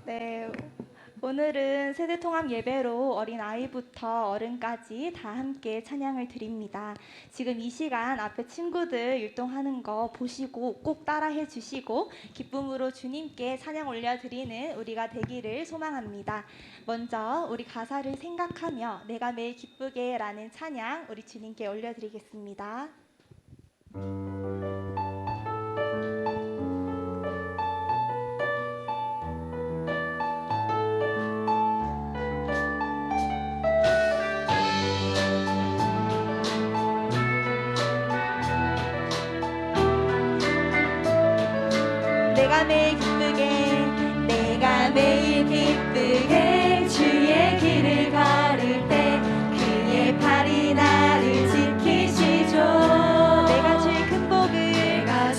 네, 오늘은 세대통합 예배로 어린아이부터 어른까지 다 함께 찬양을 드립니다. 지금 이 시간 앞에 친구들 율동하는 거 보시고 꼭 따라해 주시고 기쁨으로 주님께 찬양 올려드리는 우리가 되기를 소망합니다. 먼저 우리 가사를 생각하며 내가 매일 기쁘게 라는 찬양 우리 주님께 올려드리겠습니다. 내가 매일 기쁘게 주의 길을 걸을 때 그의 팔이 나를 지키시죠. 내가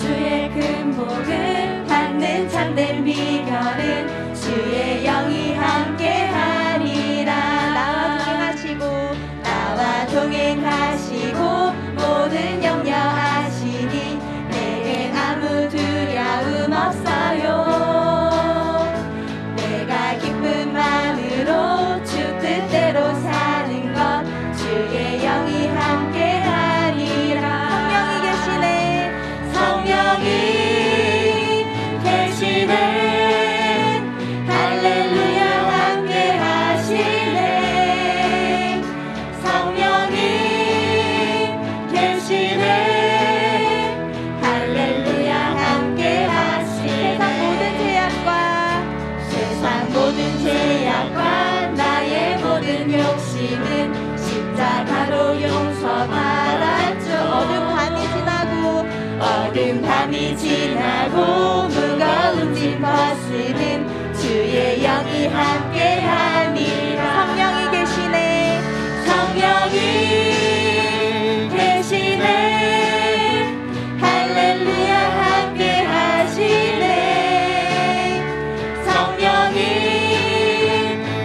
주의 큰 복을 받는 참된 비결은 주의 영이 함께하리라. 나와 동행하시고 모든 염려하시니 내겐 아무 두려움 없어요. 마음으로 주 뜻대로 사는 것 주의 영이 함께하리라. 성령이 계시네 할렐루야 함께하시네. 성령이 계시네 할렐루야 함께하시네. 세상 모든 죄악과 나의 모든 욕심은 십자가로 용서받았죠. 어둠 밤이 지나고 무거운 짐 벗으는 주의 영이 함께하니라. 성령이 계시네 할렐루야 함께하시네. 성령이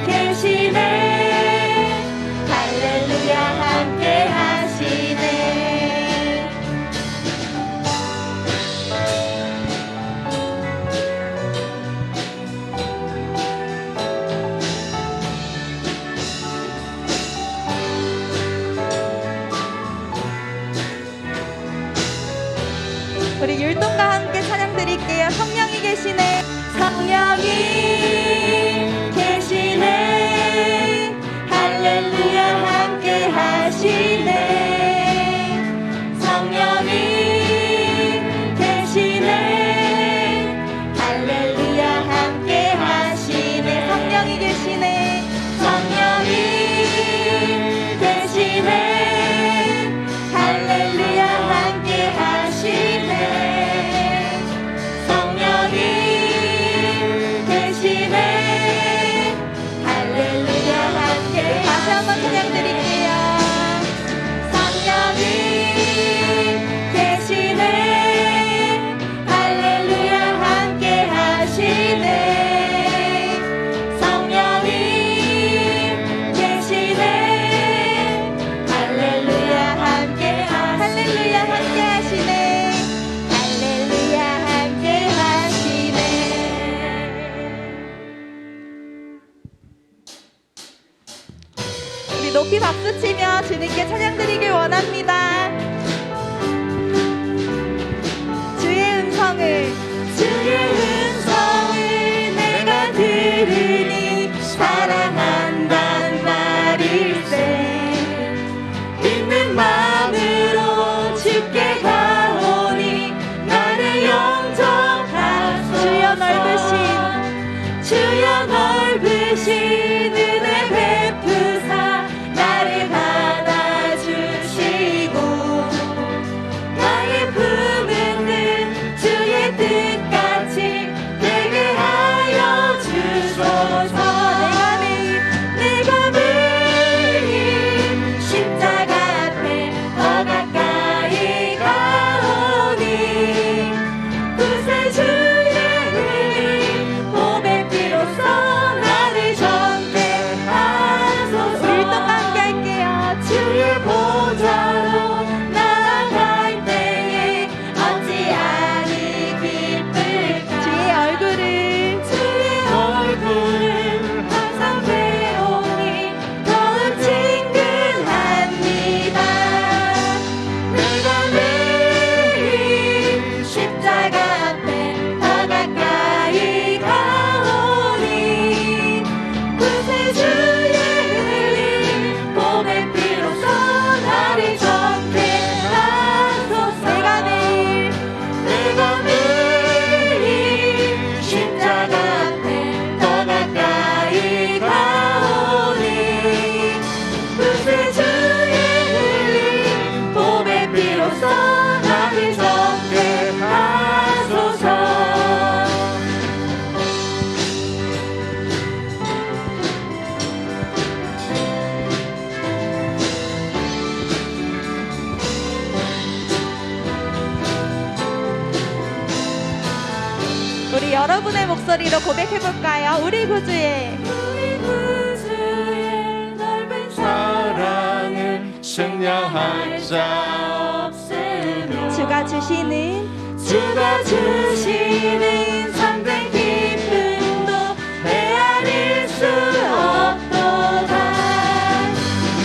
계시네 할렐루야 함께하시네. 우리 율동과 함께 찬양 드릴게요. 성령이 계시네 할렐루야 함께 하시네. 성령이 계시네 할렐루야 함께 하시네. 성령이 계시네 할렐루야 함께 하시네. 성령이 계시네 할렐루야 함께. 다시 한번 찬양 드릴게요. 성령이 계시네 할렐루야 함께 하시네. 성령이 계시네 할렐루야 함께 하시네. 할렐루야 함께 하시네. 우리 높이 박수치며 주님께 찬양 드리길 원합니다. 주의 음성을 내가 들으니 사랑한단 말일세. 있는 마음으로 주께 가오니 나를 영접하소. 주여 넓으신 은혜 베푸사 나를 받아주시고 목소리로 고백해볼까요? 우리 구주의 넓은 사랑을 증량할 자 없으며 주가 주시는 선된 기쁨도 헤아릴 수 없도다.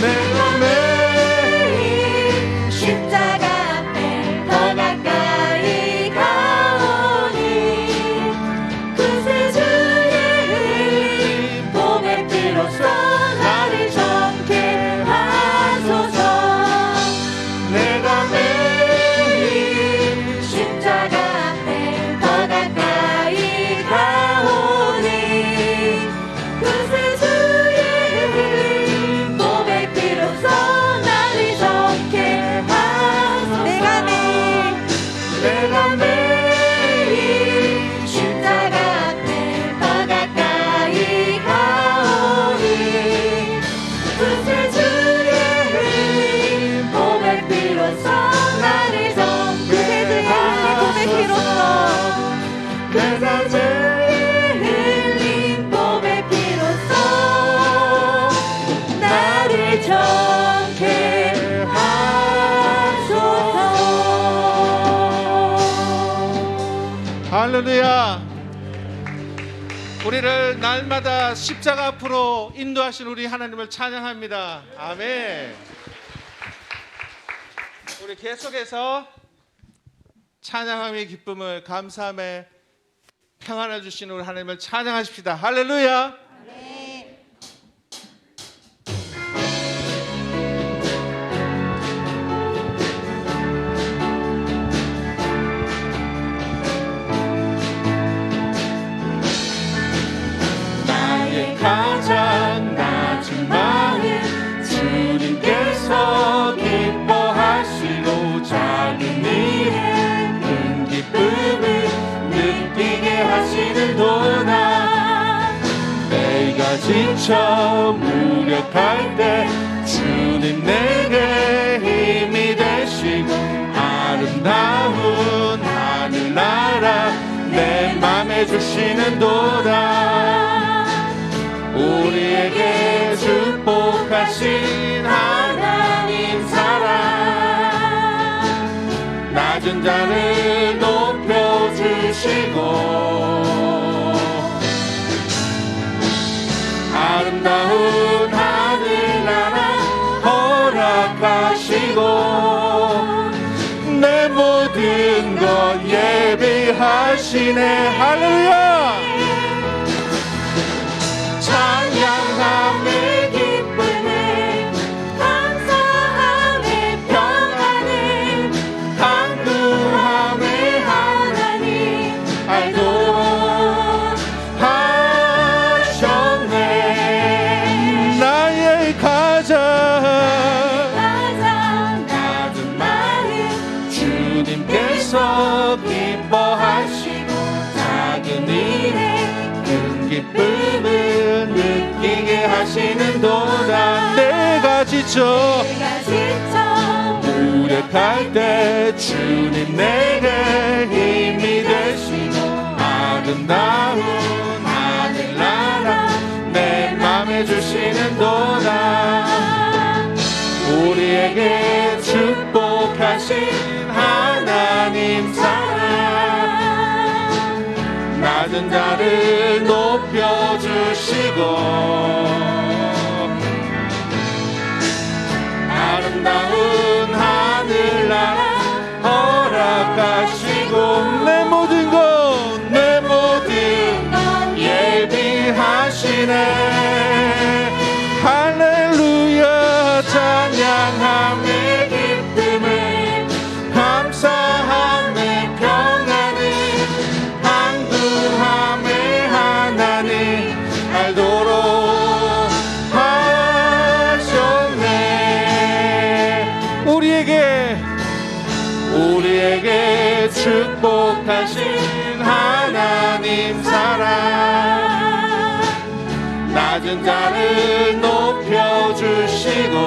내가 매일 십자가 앞에 더 가까이 가오니 구세주의 흘린 봄의 피로써 나를 정케 하소서. 내가 매일 십자가 앞에 더 가까이 가오니 구세주의 흘린 봄의 피로써 나를 정케 하소서. 내가 매일 십자가 앞에 더 가까이 가오니 구세주의 흘린 봄의 피로써 나를 구세주의 흘린 봄의 피로써 구세주의 흘린 봄의 피로써 나를 정케 하소서. 할렐루야. 우리를 날마다 십자가 앞으로 인도하신 우리 하나님을 찬양합니다. 아멘. 우리 계속해서 찬양함의 기쁨을 감사함에 평안을 주시는 우리 하나님을 찬양하십시다. 할렐루야. 나의 가장 낮은 마음 주님께서 기뻐하시고 작은 일에 큰 기쁨을 느끼게 하시는도다. 내가 지쳐 무력할 때 주님 내게 힘이 되시고 아름다운 하늘나라 내 맘에 주시는도다. 우리에게 축복하신 하나님 사랑 낮은 자를 높여주시고 아름다운 하늘나라 허락하시고 내 모든 것 예비하시네. 할렐루야. 찬양함의 기쁨을 감사함의 평안을 강구함의 하나님 알고 하셨네. 나의 가장 낮은 마음 주님께서 기뻐하시고 작은 일에 큰 기쁨을 느끼게 하시는도다. 내가 지쳐 무력할 때 주님 내게 힘이 되시고 아름다운 하늘나라 내 맘에 주시는도다. 우리에게 축복하신 하나님 사랑 낮은 자를 높여주시고 아름다운 하늘나라 허락하시고 내 모든 것 예비하시네. 할렐루야. 찬양함의 기쁨을 감사함의 평안을 강구함의 하나님 알도록 하셨네. 우리에게 축복하신 하나님 사랑 낮은 자를 높여주시고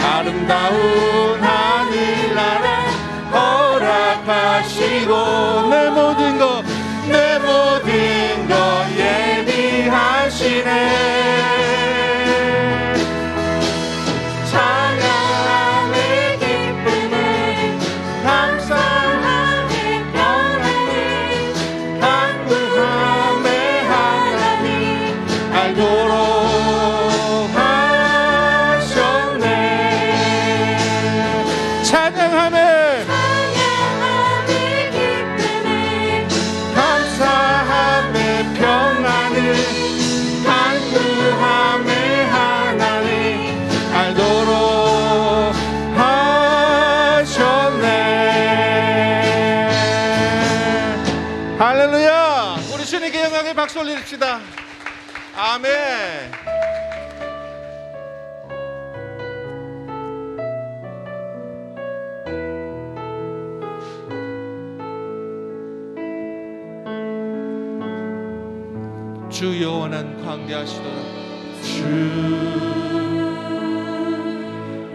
아름다운 하늘나라 허락하시고 할렐루야. 우리 주님께 영광의 박수 올립시다. 아멘. 주 여호와는 광대하시도다. 주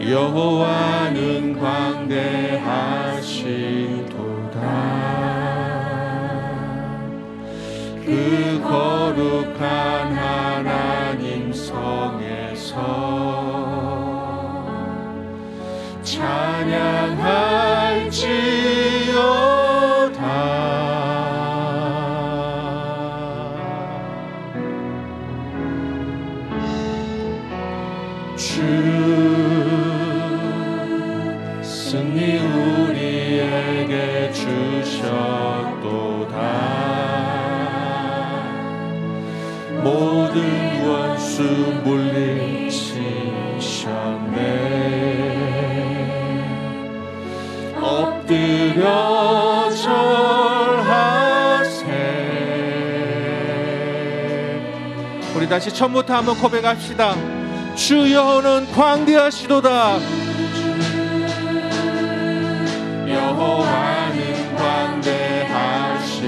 여호와는 광대하시도다. 그 거룩한 하나님 성에서 찬양할지어다. 주 승리 우리에게 주셨도다. 모든 원수 물리치셨네. 엎드려 절하세. 우리 다시 처음부터 한번 고백합시다. 주 여호와는 광대하시도다. 여호와는 광대하시도다.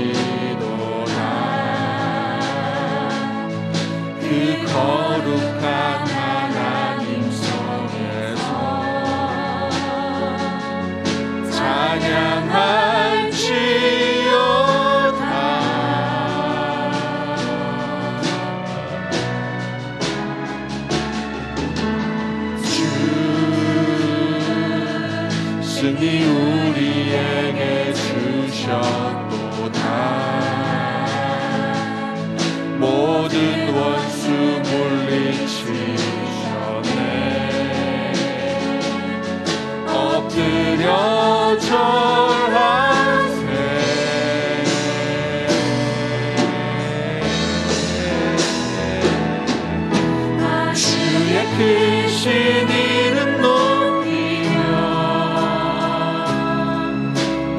그 거룩한 하나님 성에서 찬양할지어다. 주 승리 우리에게 주셨도다. 모든 원수 물리치셨네. 엎드려 절하세. 주의 크신 이름 높이며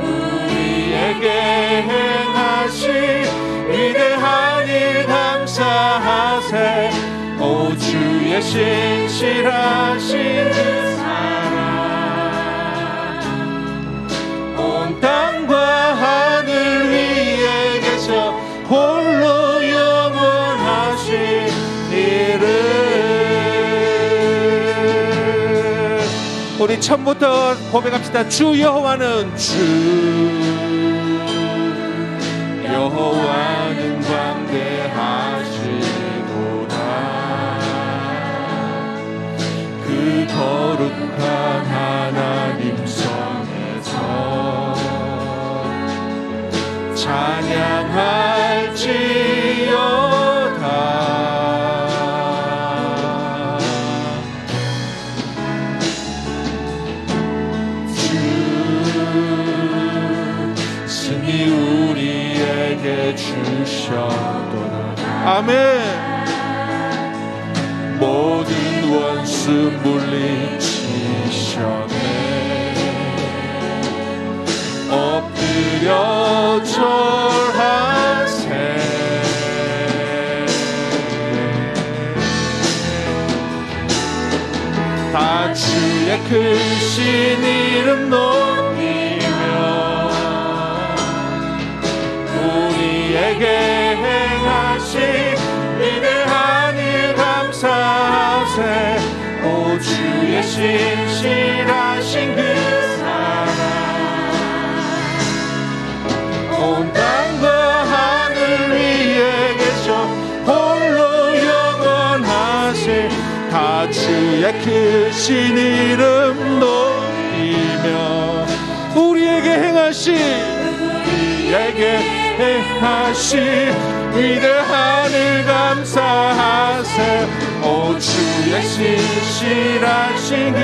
우리에게 행하신 위대한 일 감사하세. 오 주의 신실하신 그 사랑 온 땅과 하늘 위에 계셔 홀로 영원하신 이름. 우리 처음부터 고백합시다. 주 여호와는 주 여호와는 광대하시도다. 그 거룩한 하나님 성에서 찬양할지어다. 주 승리 우리에게 주셨도다. 아멘. 모든 원수 물리치셨네. 엎드려 절하세. 다 주의 크신 이름 높이며 우리에게 행하신 위대한 일 감사하세. 오 주의 신실하신 그 사랑 온 땅과 하늘 위에 계셔 홀로 영원하신 다 주의 크신 이름 높이며 우리에게 행하신 위대한 일 감사하세. 오 주의 신실하신 그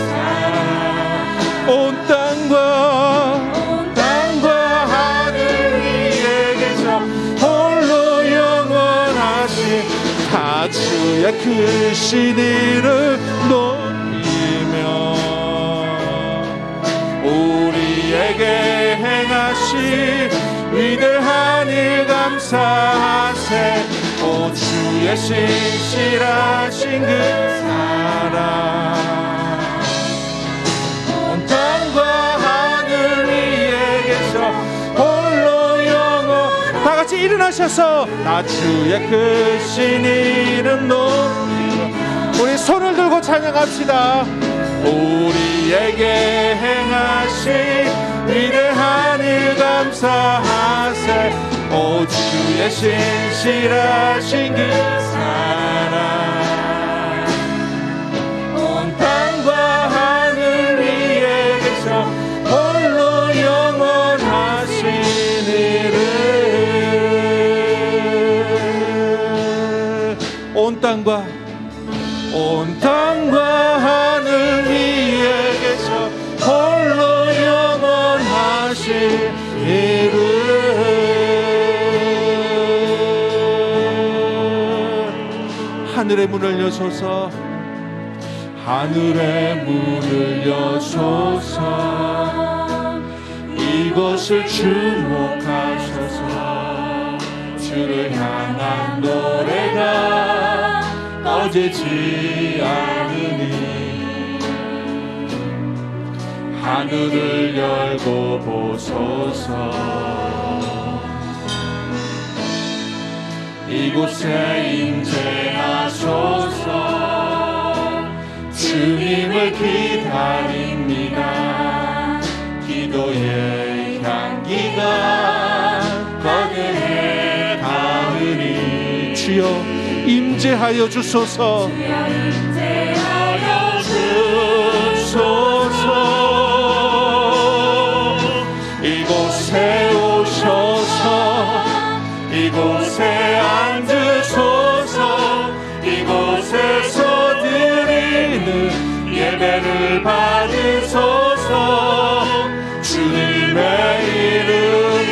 사랑 온 땅과 하늘 위에 계셔 홀로 영원하신 다 주의 크신 이름 높이며 우리에게 행하신 위대한 하늘 감사하세. 오 주의 신실하신 그 사랑 온 땅과 하늘 위에 계셔 홀로 영원. 다 같이 일어나셔서 나 주의 크신 이름 높이고 우리 손을 들고 찬양합시다. 우리에게 행하신 위대한 일 감사하세. 오 주의 신실하신 그 사랑 온 땅과 하늘 위에 계셔 홀로 영원하신 이름. 온 땅과 하늘 위에 계셔 홀로 영원하신 이름. 하늘의 문을 여소서. 하늘의 문을 여소서. 이곳을 주목하셔서 주를 향한 노래가 꺼지지 않으니 하늘을 열고 보소서. 이곳에 임재하소서. 주님을 기다립니다. 기도의 향기가 거기에 닿으니 주여 임재하여 주소서. 주여 임재하여 주소서. 이곳에 오셔서 이곳에 앉으소서. 이곳에서 드리는 예배를 받으소서. 주님의 이름이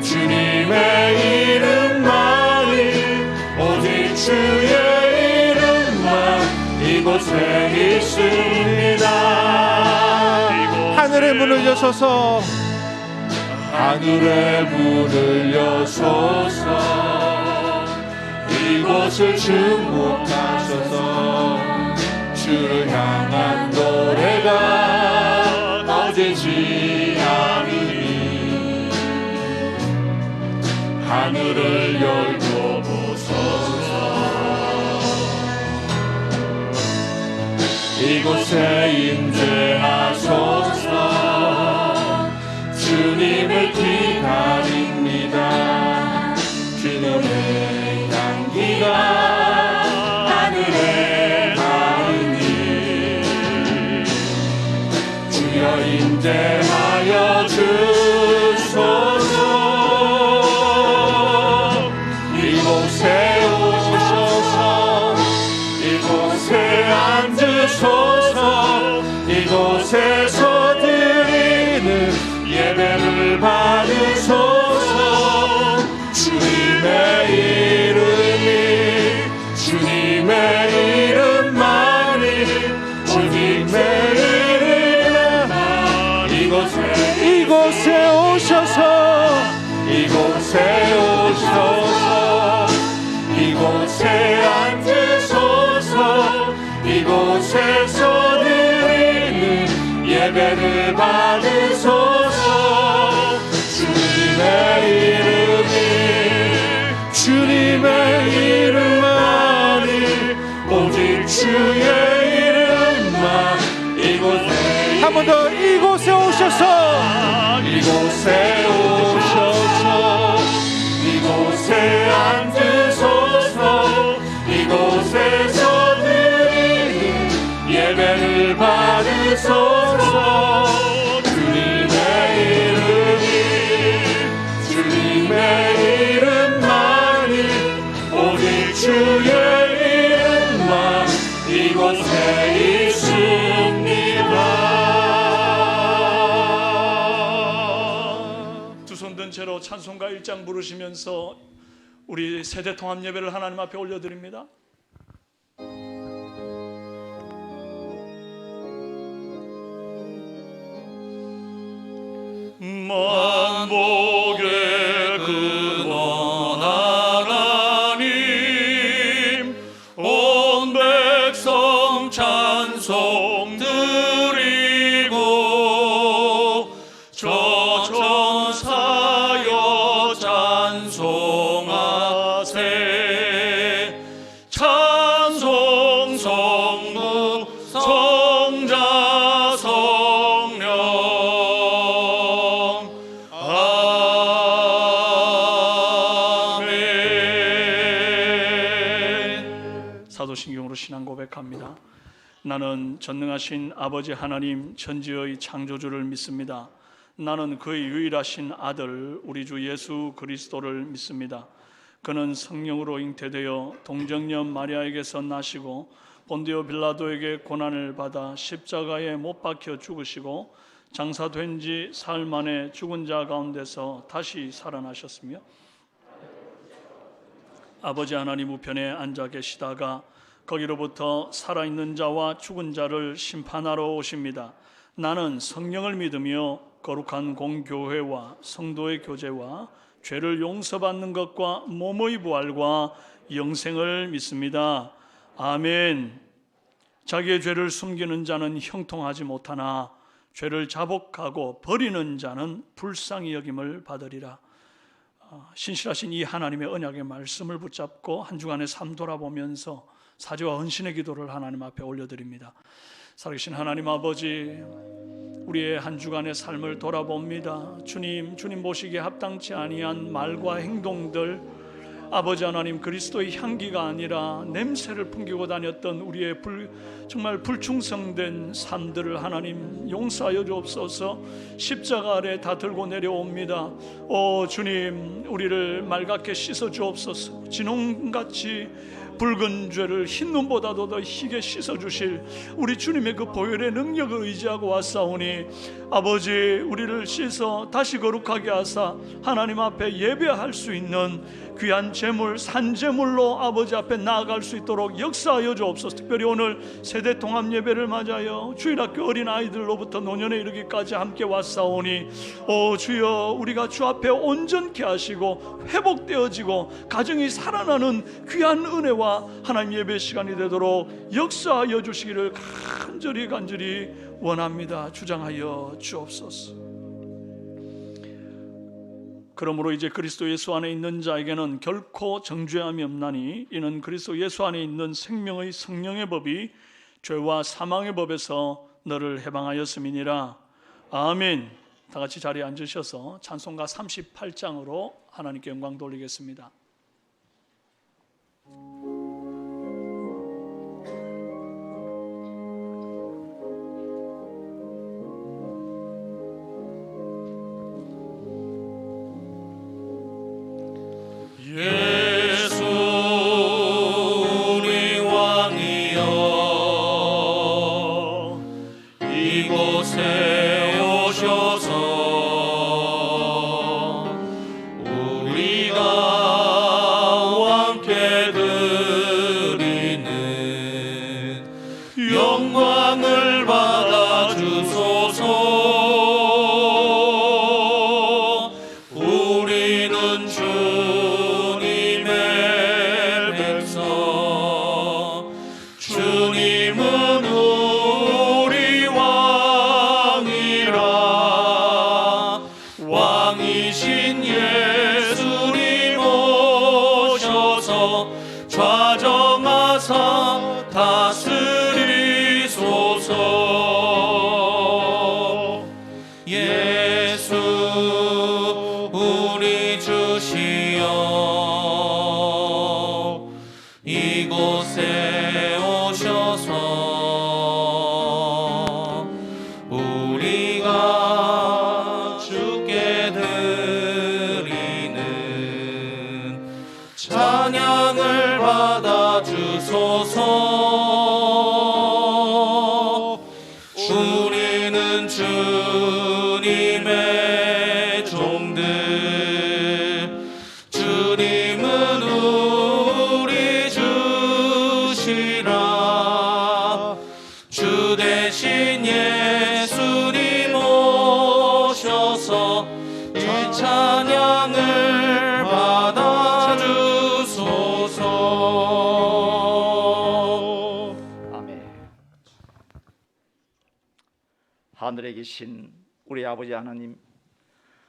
주님의 이름만이 오직 주의 이름만 이곳에 있습니다. 하늘의 문을 여소서. 하늘의 문을 여소서. 이곳을 주목하셔서 주를 향한 노래가 꺼지지 않으니 하늘을 열고 보소서. 이곳에 임재하소서. 주님을 기다립니다. 주님의 향기가 하늘에 닿으니 주여 임재하여 주소서. 이곳에 오셔서 이곳에 앉으소서. 이곳에서 드리는 예배를 받으소서. 주님의 이름이 주님의 이름만이 주님의 이름만 이곳에 오셔서 이곳에 오셔서 이곳에 앉으소서. 이곳에서 드리는 예배를 받으소서. 주님의 이름이 주님의 이름만이 오직 주의 이름만 이곳에 한 번 더 이곳에 오셔서 이곳에 오셔서 이곳에 앉으소서. 이곳에서 드리는 예배를 받으소서. 주님의 이름이 주님의 이름만이 오직 주의 이름만 이곳에 있습니다. 두 손 든 채로 찬송가 1장 부르시면서 우리 세대 통합 예배를 하나님 앞에 올려드립니다. 만복의 찬송하세 찬송 성부 성자 성령 아멘. 사도신경으로 신앙 고백합니다. 나는 전능하신 아버지 하나님 천지의 창조주를 믿습니다. 나는 그의 유일하신 아들 우리 주 예수 그리스도를 믿습니다. 그는 성령으로 잉태되어 동정녀 마리아에게서 나시고 본디오 빌라도에게 고난을 받아 십자가에 못 박혀 죽으시고 장사된 지 사흘 만에 죽은 자 가운데서 다시 살아나셨으며 아버지 하나님 우편에 앉아 계시다가 거기로부터 살아있는 자와 죽은 자를 심판하러 오십니다. 나는 성령을 믿으며 거룩한 공교회와 성도의 교제와 죄를 용서받는 것과 몸의 부활과 영생을 믿습니다. 아멘. 자기의 죄를 숨기는 자는 형통하지 못하나 죄를 자복하고 버리는 자는 불쌍히 여김을 받으리라. 신실하신 이 하나님의 언약의 말씀을 붙잡고 한 주간의 삶 돌아보면서 사죄와 헌신의 기도를 하나님 앞에 올려드립니다. 살아계신 하나님 아버지, 우리의 한 주간의 삶을 돌아봅니다. 주님 보시기에 합당치 아니한 말과 행동들, 아버지 하나님 그리스도의 향기가 아니라 냄새를 풍기고 다녔던 우리의 정말 불충성된 삶들을 하나님 용서하여 주옵소서. 십자가 아래 다 들고 내려옵니다. 오 주님, 우리를 맑게 씻어 주옵소서. 진홍같이 붉은 죄를 흰 눈보다도 더 희게 씻어주실 우리 주님의 그 보혈의 능력을 의지하고 왔사오니 아버지, 우리를 씻어 다시 거룩하게 하사 하나님 앞에 예배할 수 있는 귀한 제물, 산제물로 아버지 앞에 나아갈 수 있도록 역사하여 주옵소서. 특별히 오늘 세대 통합 예배를 맞아요 주일학교 어린아이들로부터 노년에 이르기까지 함께 왔사오니 오 주여, 우리가 주 앞에 온전케 하시고 회복되어지고 가정이 살아나는 귀한 은혜와 하나님 예배 시간이 되도록 역사하여 주시기를 간절히 원합니다. 주장하여 주옵소서. 그러므로 이제 그리스도 예수 안에 있는 자에게는 결코 정죄함이 없나니 이는 그리스도 예수 안에 있는 생명의 성령의 법이 죄와 사망의 법에서 너를 해방하였음이니라. 아멘. 다 같이 자리에 앉으셔서 찬송가 38장으로 하나님께 영광 돌리겠습니다. 예수 우리 왕이여, 이곳에 오셔서 우리가 왕께 드리는 영광을 받아 주소서. 우리는 주님의 백성, 주님은 우리 왕이라. 왕이신 예수님 오셔서 좌정하사 다스리소서. 예수 우리 주시여, 이곳에 오셔서 우리가 주께 드리는 찬양을 받아 주소서. 우리는 주님의 종들, 주님은 우리 주시라. 주 대신 예수님 오셔서 이 찬양을 받아 주소서. 아멘. 하늘에 계신 우리 아버지 하나님,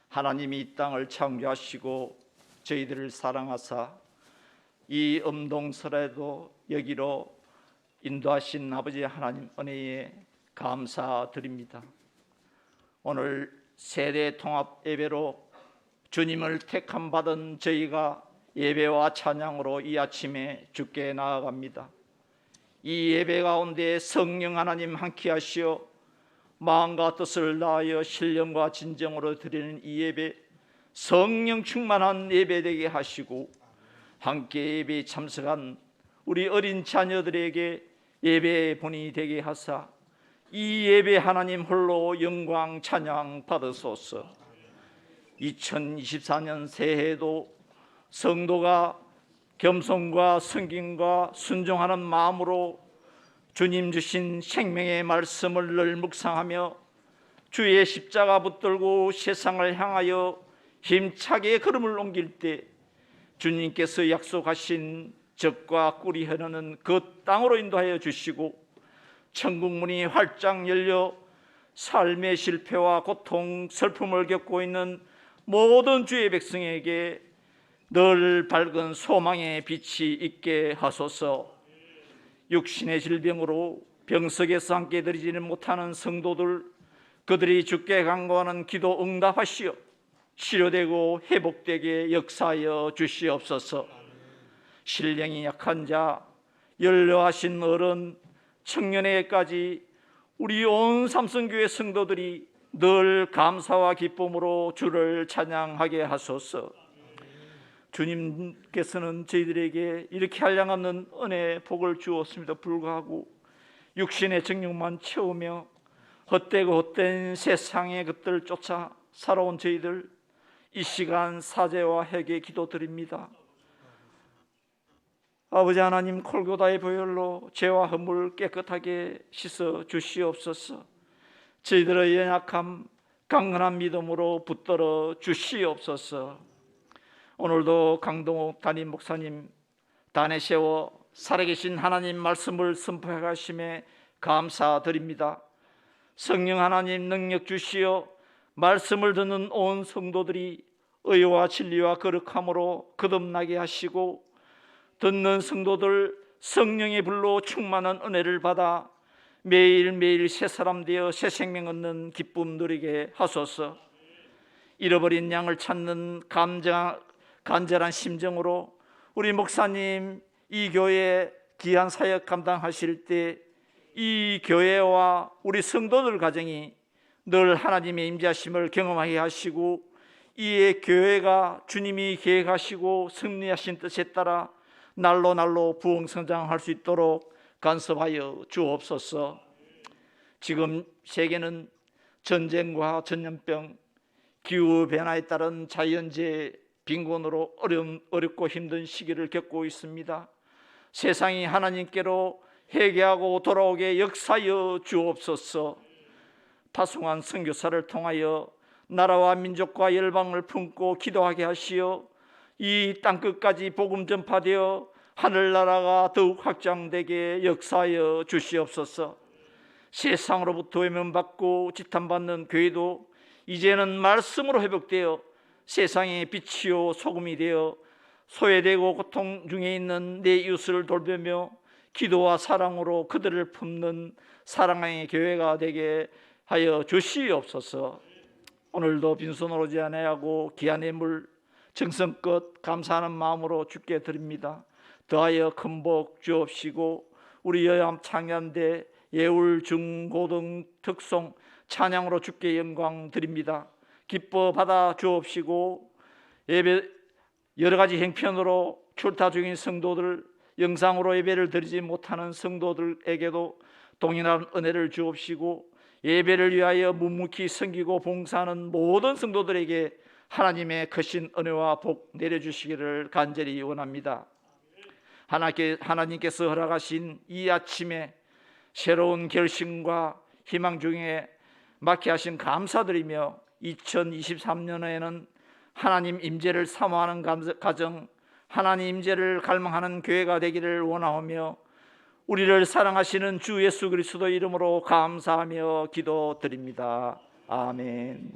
하나님이 이 땅을 창조하시고 저희들을 사랑하사 이 음동설에도 여기로 인도하신 아버지 하나님 은혜에 감사드립니다. 오늘 세대 통합 예배로 주님을 택함 받은 저희가 예배와 찬양으로 이 아침에 주께 나아갑니다. 이 예배 가운데 성령 하나님 함께 하시어 마음과 뜻을 다하여 신령과 진정으로 드리는 이 예배, 성령 충만한 예배 되게 하시고 함께 예배에 참석한 우리 어린 자녀들에게 예배의 본이 되게 하사 이 예배 하나님 홀로 영광 찬양 받으소서. 2024년 새해에도 성도가 겸손과 성김과 순종하는 마음으로 주님 주신 생명의 말씀을 늘 묵상하며 주의 십자가 붙들고 세상을 향하여 힘차게 걸음을 옮길 때 주님께서 약속하신 젖과 꿀이 흐르는 그 땅으로 인도하여 주시고 천국 문이 활짝 열려 삶의 실패와 고통, 슬픔을 겪고 있는 모든 주의 백성에게 늘 밝은 소망의 빛이 있게 하소서. 육신의 질병으로 병석에서 함께 드리지는 못하는 성도들, 그들이 주께 간구하는 기도 응답하시어 치료되고 회복되게 역사하여 주시옵소서. 신령이 약한 자, 연로하신 어른, 청년에까지 우리 온 삼성교회 성도들이 늘 감사와 기쁨으로 주를 찬양하게 하소서. 주님께서는 저희들에게 이렇게 한량없는 은혜 복을 주었음에도 불구하고 육신의 정욕만 채우며 헛되고 헛된 세상의 것들을 쫓아 살아온 저희들, 이 시간 사죄와 회개 기도드립니다. 아버지 하나님, 골고다의 보혈로 죄와 허물 깨끗하게 씻어 주시옵소서. 저희들의 연약함 강건한 믿음으로 붙들어 주시옵소서. 오늘도 강동욱 담임 목사님 단에 세워 살아계신 하나님 말씀을 선포해 가심에 감사드립니다. 성령 하나님 능력 주시어 말씀을 듣는 온 성도들이 의와 진리와 거룩함으로 거듭나게 하시고 듣는 성도들 성령의 불로 충만한 은혜를 받아 매일매일 새 사람 되어 새 생명 얻는 기쁨 누리게 하소서. 잃어버린 양을 찾는 간절한 심정으로 우리 목사님 이 교회 귀한 사역 감당하실 때 이 교회와 우리 성도들 가정이 늘 하나님의 임재하심을 경험하게 하시고 이에 교회가 주님이 계획하시고 승리하신 뜻에 따라 날로 부흥성장할 수 있도록 간섭하여 주옵소서. 지금 세계는 전쟁과 전염병, 기후변화에 따른 자연재해, 빈곤으로 어렵고 힘든 시기를 겪고 있습니다. 세상이 하나님께로 회개하고 돌아오게 역사하여 주옵소서. 파송한 선교사를 통하여 나라와 민족과 열방을 품고 기도하게 하시어 이 땅끝까지 복음 전파되어 하늘나라가 더욱 확장되게 역사하여 주시옵소서. 세상으로부터 외면받고 지탄받는 교회도 이제는 말씀으로 회복되어 세상의 빛이요 소금이 되어 소외되고 고통 중에 있는 내 이웃을 돌보며 기도와 사랑으로 그들을 품는 사랑의 교회가 되게 하여 주시옵소서. 오늘도 빈손으로 오지 아니하고 귀한 예물 정성껏 감사하는 마음으로 주께 드립니다. 더하여 큰 복 주옵시고 우리 여암 창년대 예울 중고등 특송 찬양으로 주께 영광 드립니다. 기뻐 받아 주옵시고 예배 여러 가지 형편으로 출타 중인 성도들, 영상으로 예배를 드리지 못하는 성도들에게도 동일한 은혜를 주옵시고 예배를 위하여 묵묵히 섬기고 봉사하는 모든 성도들에게 하나님의 크신 은혜와 복 내려주시기를 간절히 원합니다. 하나님께서 허락하신 이 아침에 새로운 결심과 희망 중에 맡게 하신 감사드리며 2023년에는 하나님 임재를 사모하는 가정, 하나님 임재를 갈망하는 교회가 되기를 원하오며 우리를 사랑하시는 주 예수 그리스도 이름으로 감사하며 기도드립니다. 아멘.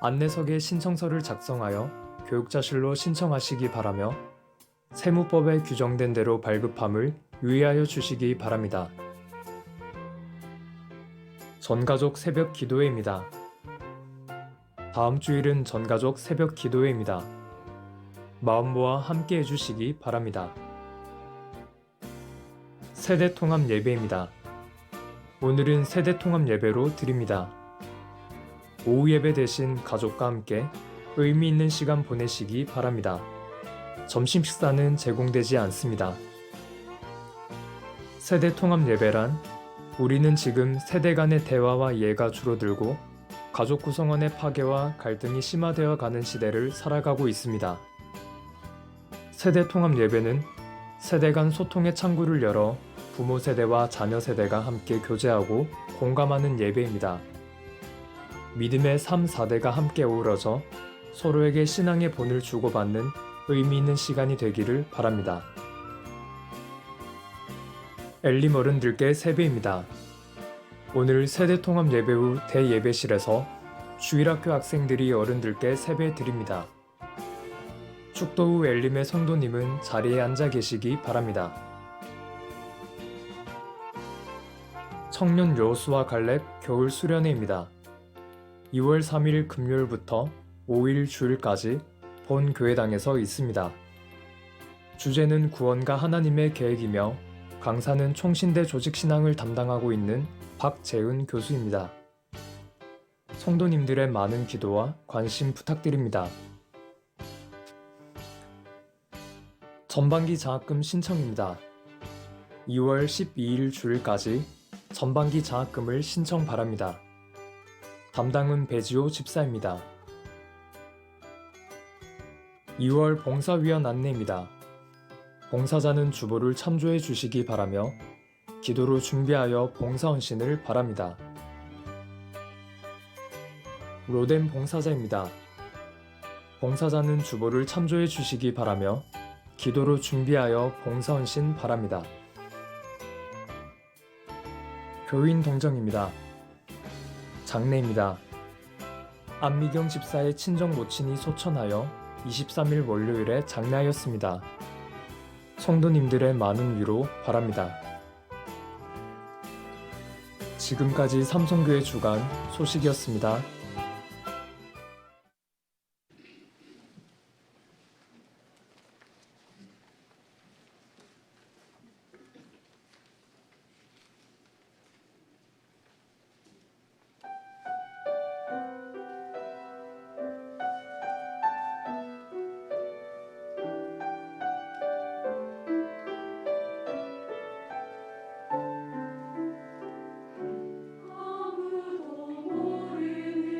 안내석에 신청서를 작성하여 교육자실로 신청하시기 바라며 세무법에 규정된 대로 발급함을 유의하여 주시기 바랍니다. 전가족 새벽 기도회입니다. 다음 주일은 전가족 새벽 기도회입니다. 마음 모아 함께 해주시기 바랍니다. 세대 통합 예배입니다. 오늘은 세대 통합 예배로 드립니다. 오후 예배 대신 가족과 함께 의미 있는 시간 보내시기 바랍니다. 점심 식사는 제공되지 않습니다. 세대 통합 예배란 우리는 지금 세대 간의 대화와 이해가 줄어들고 가족 구성원의 파괴와 갈등이 심화되어 가는 시대를 살아가고 있습니다. 세대 통합 예배는 세대 간 소통의 창구를 열어 부모 세대와 자녀 세대가 함께 교제하고 공감하는 예배입니다. 믿음의 3, 4대가 함께 어우러져 서로에게 신앙의 본을 주고받는 의미 있는 시간이 되기를 바랍니다. 엘림 어른들께 세배입니다. 오늘 세대통합 예배 후 대예배실에서 주일학교 학생들이 어른들께 세배 드립니다. 축도 후 엘림의 성도님은 자리에 앉아 계시기 바랍니다. 청년 여호수아 갈렙 겨울 수련회입니다. 2월 3일 금요일부터 5일 주일까지 본 교회당에서 있습니다. 주제는 구원과 하나님의 계획이며 강사는 총신대 조직신앙을 담당하고 있는 박재은 교수입니다. 성도님들의 많은 기도와 관심 부탁드립니다. 전반기 장학금 신청입니다. 2월 12일 주일까지 전반기 장학금을 신청 바랍니다. 담당은 배지호 집사입니다. 2월 봉사위원 안내입니다. 봉사자는 주보를 참조해 주시기 바라며 기도로 준비하여 봉사헌신을 바랍니다. 로뎀 봉사자입니다. 봉사자는 주보를 참조해 주시기 바라며 기도로 준비하여 봉사헌신 바랍니다. 교인 동정입니다. 장례입니다. 안미경 집사의 친정 모친이 소천하여 23일 월요일에 장례하였습니다. 성도님들의 많은 위로 바랍니다. 지금까지 삼성교회 주간 소식이었습니다. 아무도 모르는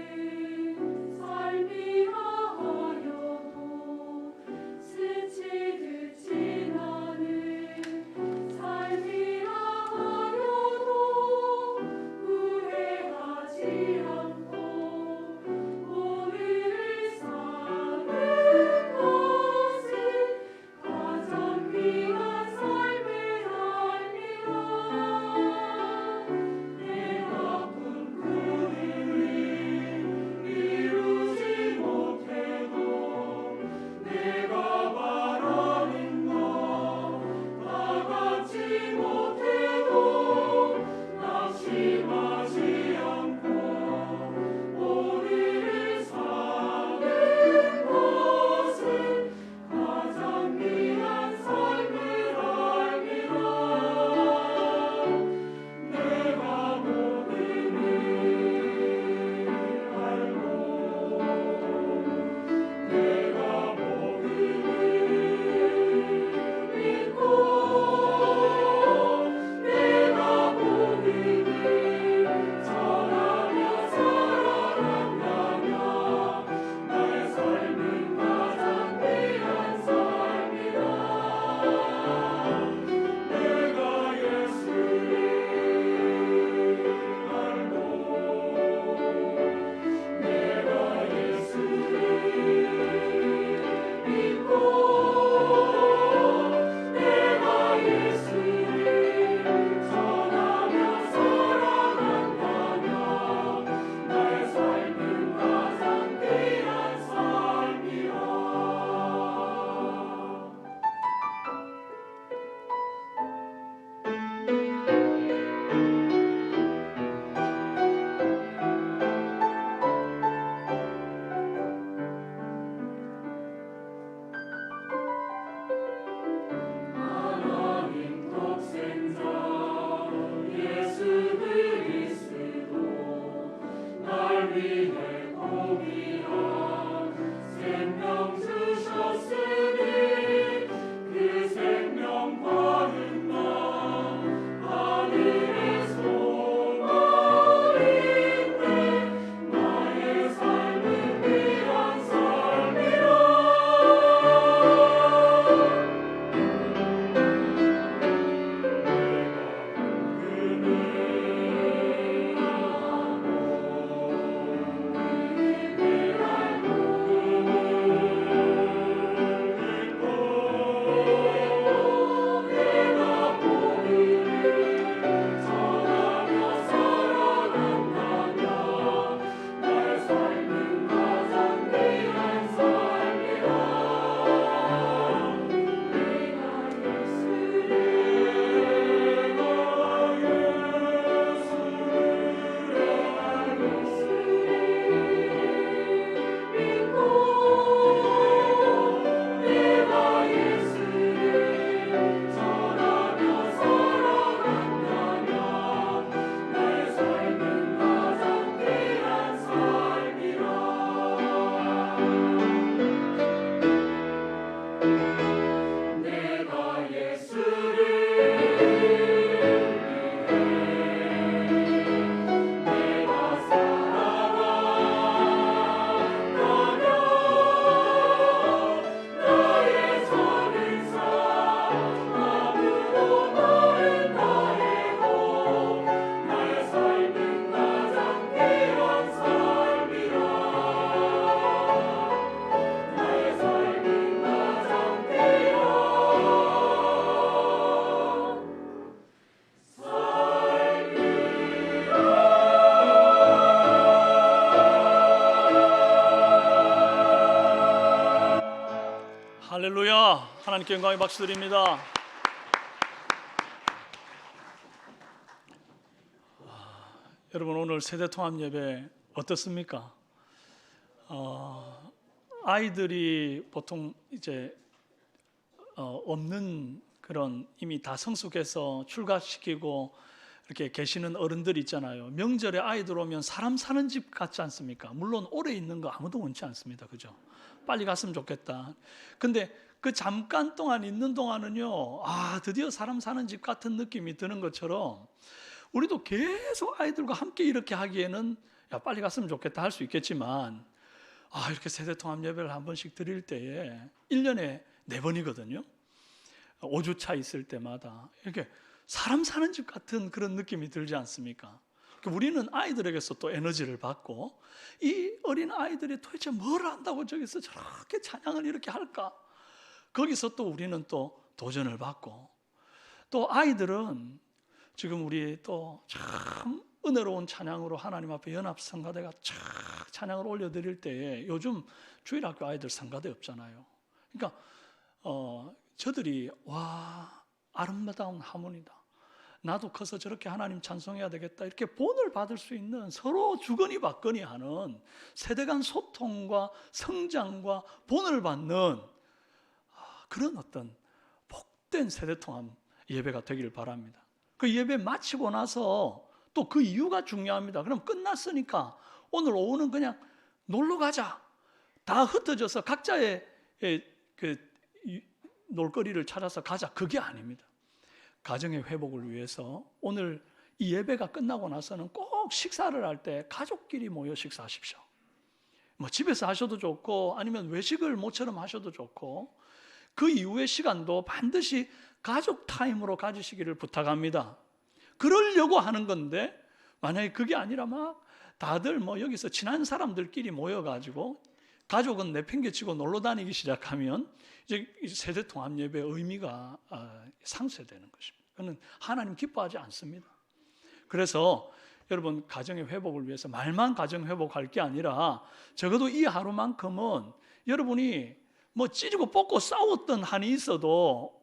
하나님께 영광의 박수 드립니다. 여러분, 오늘 세대통합 예배 어떻습니까? 아이들이 보통 이제 없는 그런 이미 다 성숙해서 출가시키고 이렇게 계시는 어른들 있잖아요. 명절에 아이들 오면 사람 사는 집 같지 않습니까? 물론 오래 있는 거 아무도 원치 않습니다. 그죠? 빨리 갔으면 좋겠다. 근데 그 잠깐 동안 있는 동안은요, 드디어 사람 사는 집 같은 느낌이 드는 것처럼 우리도 계속 아이들과 함께 이렇게 하기에는 빨리 갔으면 좋겠다 할 수 있겠지만, 이렇게 세대통합 예배를 한 번씩 드릴 때에 1년에 4번이거든요. 5주차 있을 때마다 이렇게 사람 사는 집 같은 그런 느낌이 들지 않습니까? 우리는 아이들에게서 또 에너지를 받고, 이 어린 아이들이 도대체 뭘 안다고 저기서 저렇게 찬양을 이렇게 할까? 거기서 또 우리는 또 도전을 받고, 또 아이들은 지금 우리 또 참 은혜로운 찬양으로 하나님 앞에 연합성가대가 찬양을 올려드릴 때에 요즘 주일학교 아이들 성가대 없잖아요. 그러니까 저들이 아름다운 하모니다, 나도 커서 저렇게 하나님 찬송해야 되겠다, 이렇게 본을 받을 수 있는, 서로 주거니 받거니 하는 세대 간 소통과 성장과 본을 받는 그런 어떤 복된 세대통합 예배가 되기를 바랍니다. 그 예배 마치고 나서 또 그 이유가 중요합니다. 그럼 끝났으니까 오늘 오후는 그냥 놀러 가자, 다 흩어져서 각자의 그 놀거리를 찾아서 가자, 그게 아닙니다. 가정의 회복을 위해서 오늘 이 예배가 끝나고 나서는 꼭 식사를 할 때 가족끼리 모여 식사하십시오. 뭐 집에서 하셔도 좋고 아니면 외식을 모처럼 하셔도 좋고, 그 이후의 시간도 반드시 가족 타임으로 가지시기를 부탁합니다. 그러려고 하는 건데, 만약에 그게 아니라 막 다들 뭐 여기서 친한 사람들끼리 모여가지고 가족은 내팽개치고 놀러 다니기 시작하면 이제 세대 통합 예배의 의미가 상쇄되는 것입니다. 그는 하나님 기뻐하지 않습니다. 그래서 여러분, 가정의 회복을 위해서 말만 가정 회복할 게 아니라 적어도 이 하루만큼은 여러분이 뭐 찌르고 뽑고 싸웠던 한이 있어도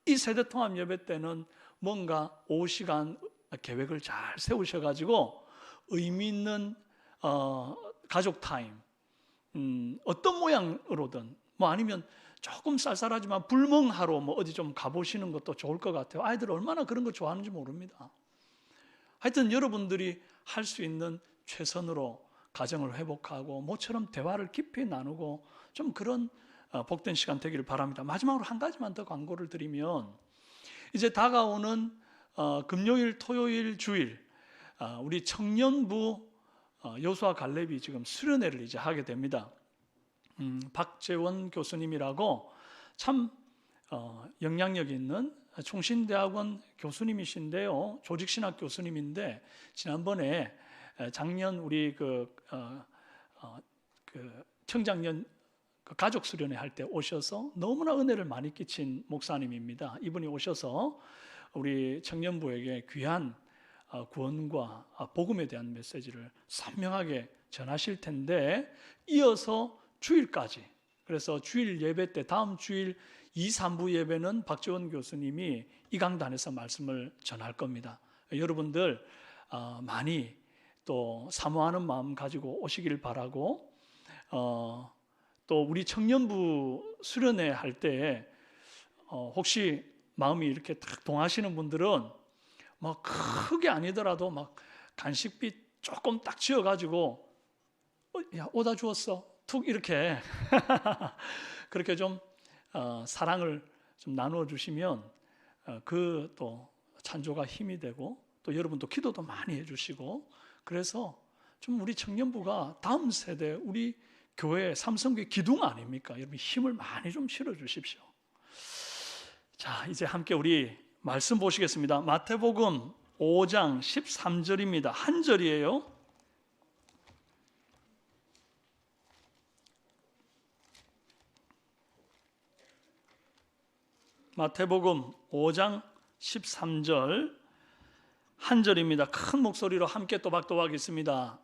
이 세대 통합 예배 때는 뭔가 오후 시간 계획을 잘 세우셔가지고 의미 있는 가족 타임, 어떤 모양으로든, 뭐 아니면 조금 쌀쌀하지만 불멍하러 뭐 어디 좀 가보시는 것도 좋을 것 같아요. 아이들 얼마나 그런 거 좋아하는지 모릅니다. 하여튼 여러분들이 할 수 있는 최선으로 가정을 회복하고 모처럼 대화를 깊이 나누고 좀 그런 복된 시간 되기를 바랍니다. 마지막으로 한 가지만 더 광고를 드리면, 이제 다가오는 금요일, 토요일, 주일 우리 청년부 여수와 갈렙이 지금 수련회를 이제 하게 됩니다. 박재원 교수님이라고 참 영향력 있는 총신대학원 교수님이신데요, 조직신학 교수님인데, 지난번에 작년 우리 그 청장년 가족 수련회 할 때 오셔서 너무나 은혜를 많이 끼친 목사님입니다. 이분이 오셔서 우리 청년부에게 귀한 구원과 복음에 대한 메시지를 선명하게 전하실 텐데, 이어서 주일까지, 그래서 주일 예배 때 다음 주일 2, 3부 예배는 박재원 교수님이 이 강단에서 말씀을 전할 겁니다. 여러분들 많이 또 사모하는 마음 가지고 오시길 바라고, 또 우리 청년부 수련회 할 때 혹시 마음이 이렇게 딱 동하시는 분들은 막 크게 아니더라도 막 간식비 조금 딱 지어가지고 야, 오다 주었어 툭 이렇게 그렇게 좀 사랑을 좀 나누어 주시면 그 또 찬조가 힘이 되고, 또 여러분도 기도도 많이 해주시고, 그래서 좀 우리 청년부가 다음 세대 우리 교회 삼성교회 기둥 아닙니까? 여러분 힘을 많이 좀 실어 주십시오. 자, 이제 함께 우리 말씀 보시겠습니다. 마태복음 5장 13절입니다. 한 절이에요. 마태복음 5장 13절 한 절입니다. 큰 목소리로 함께 또박또박 있습니다.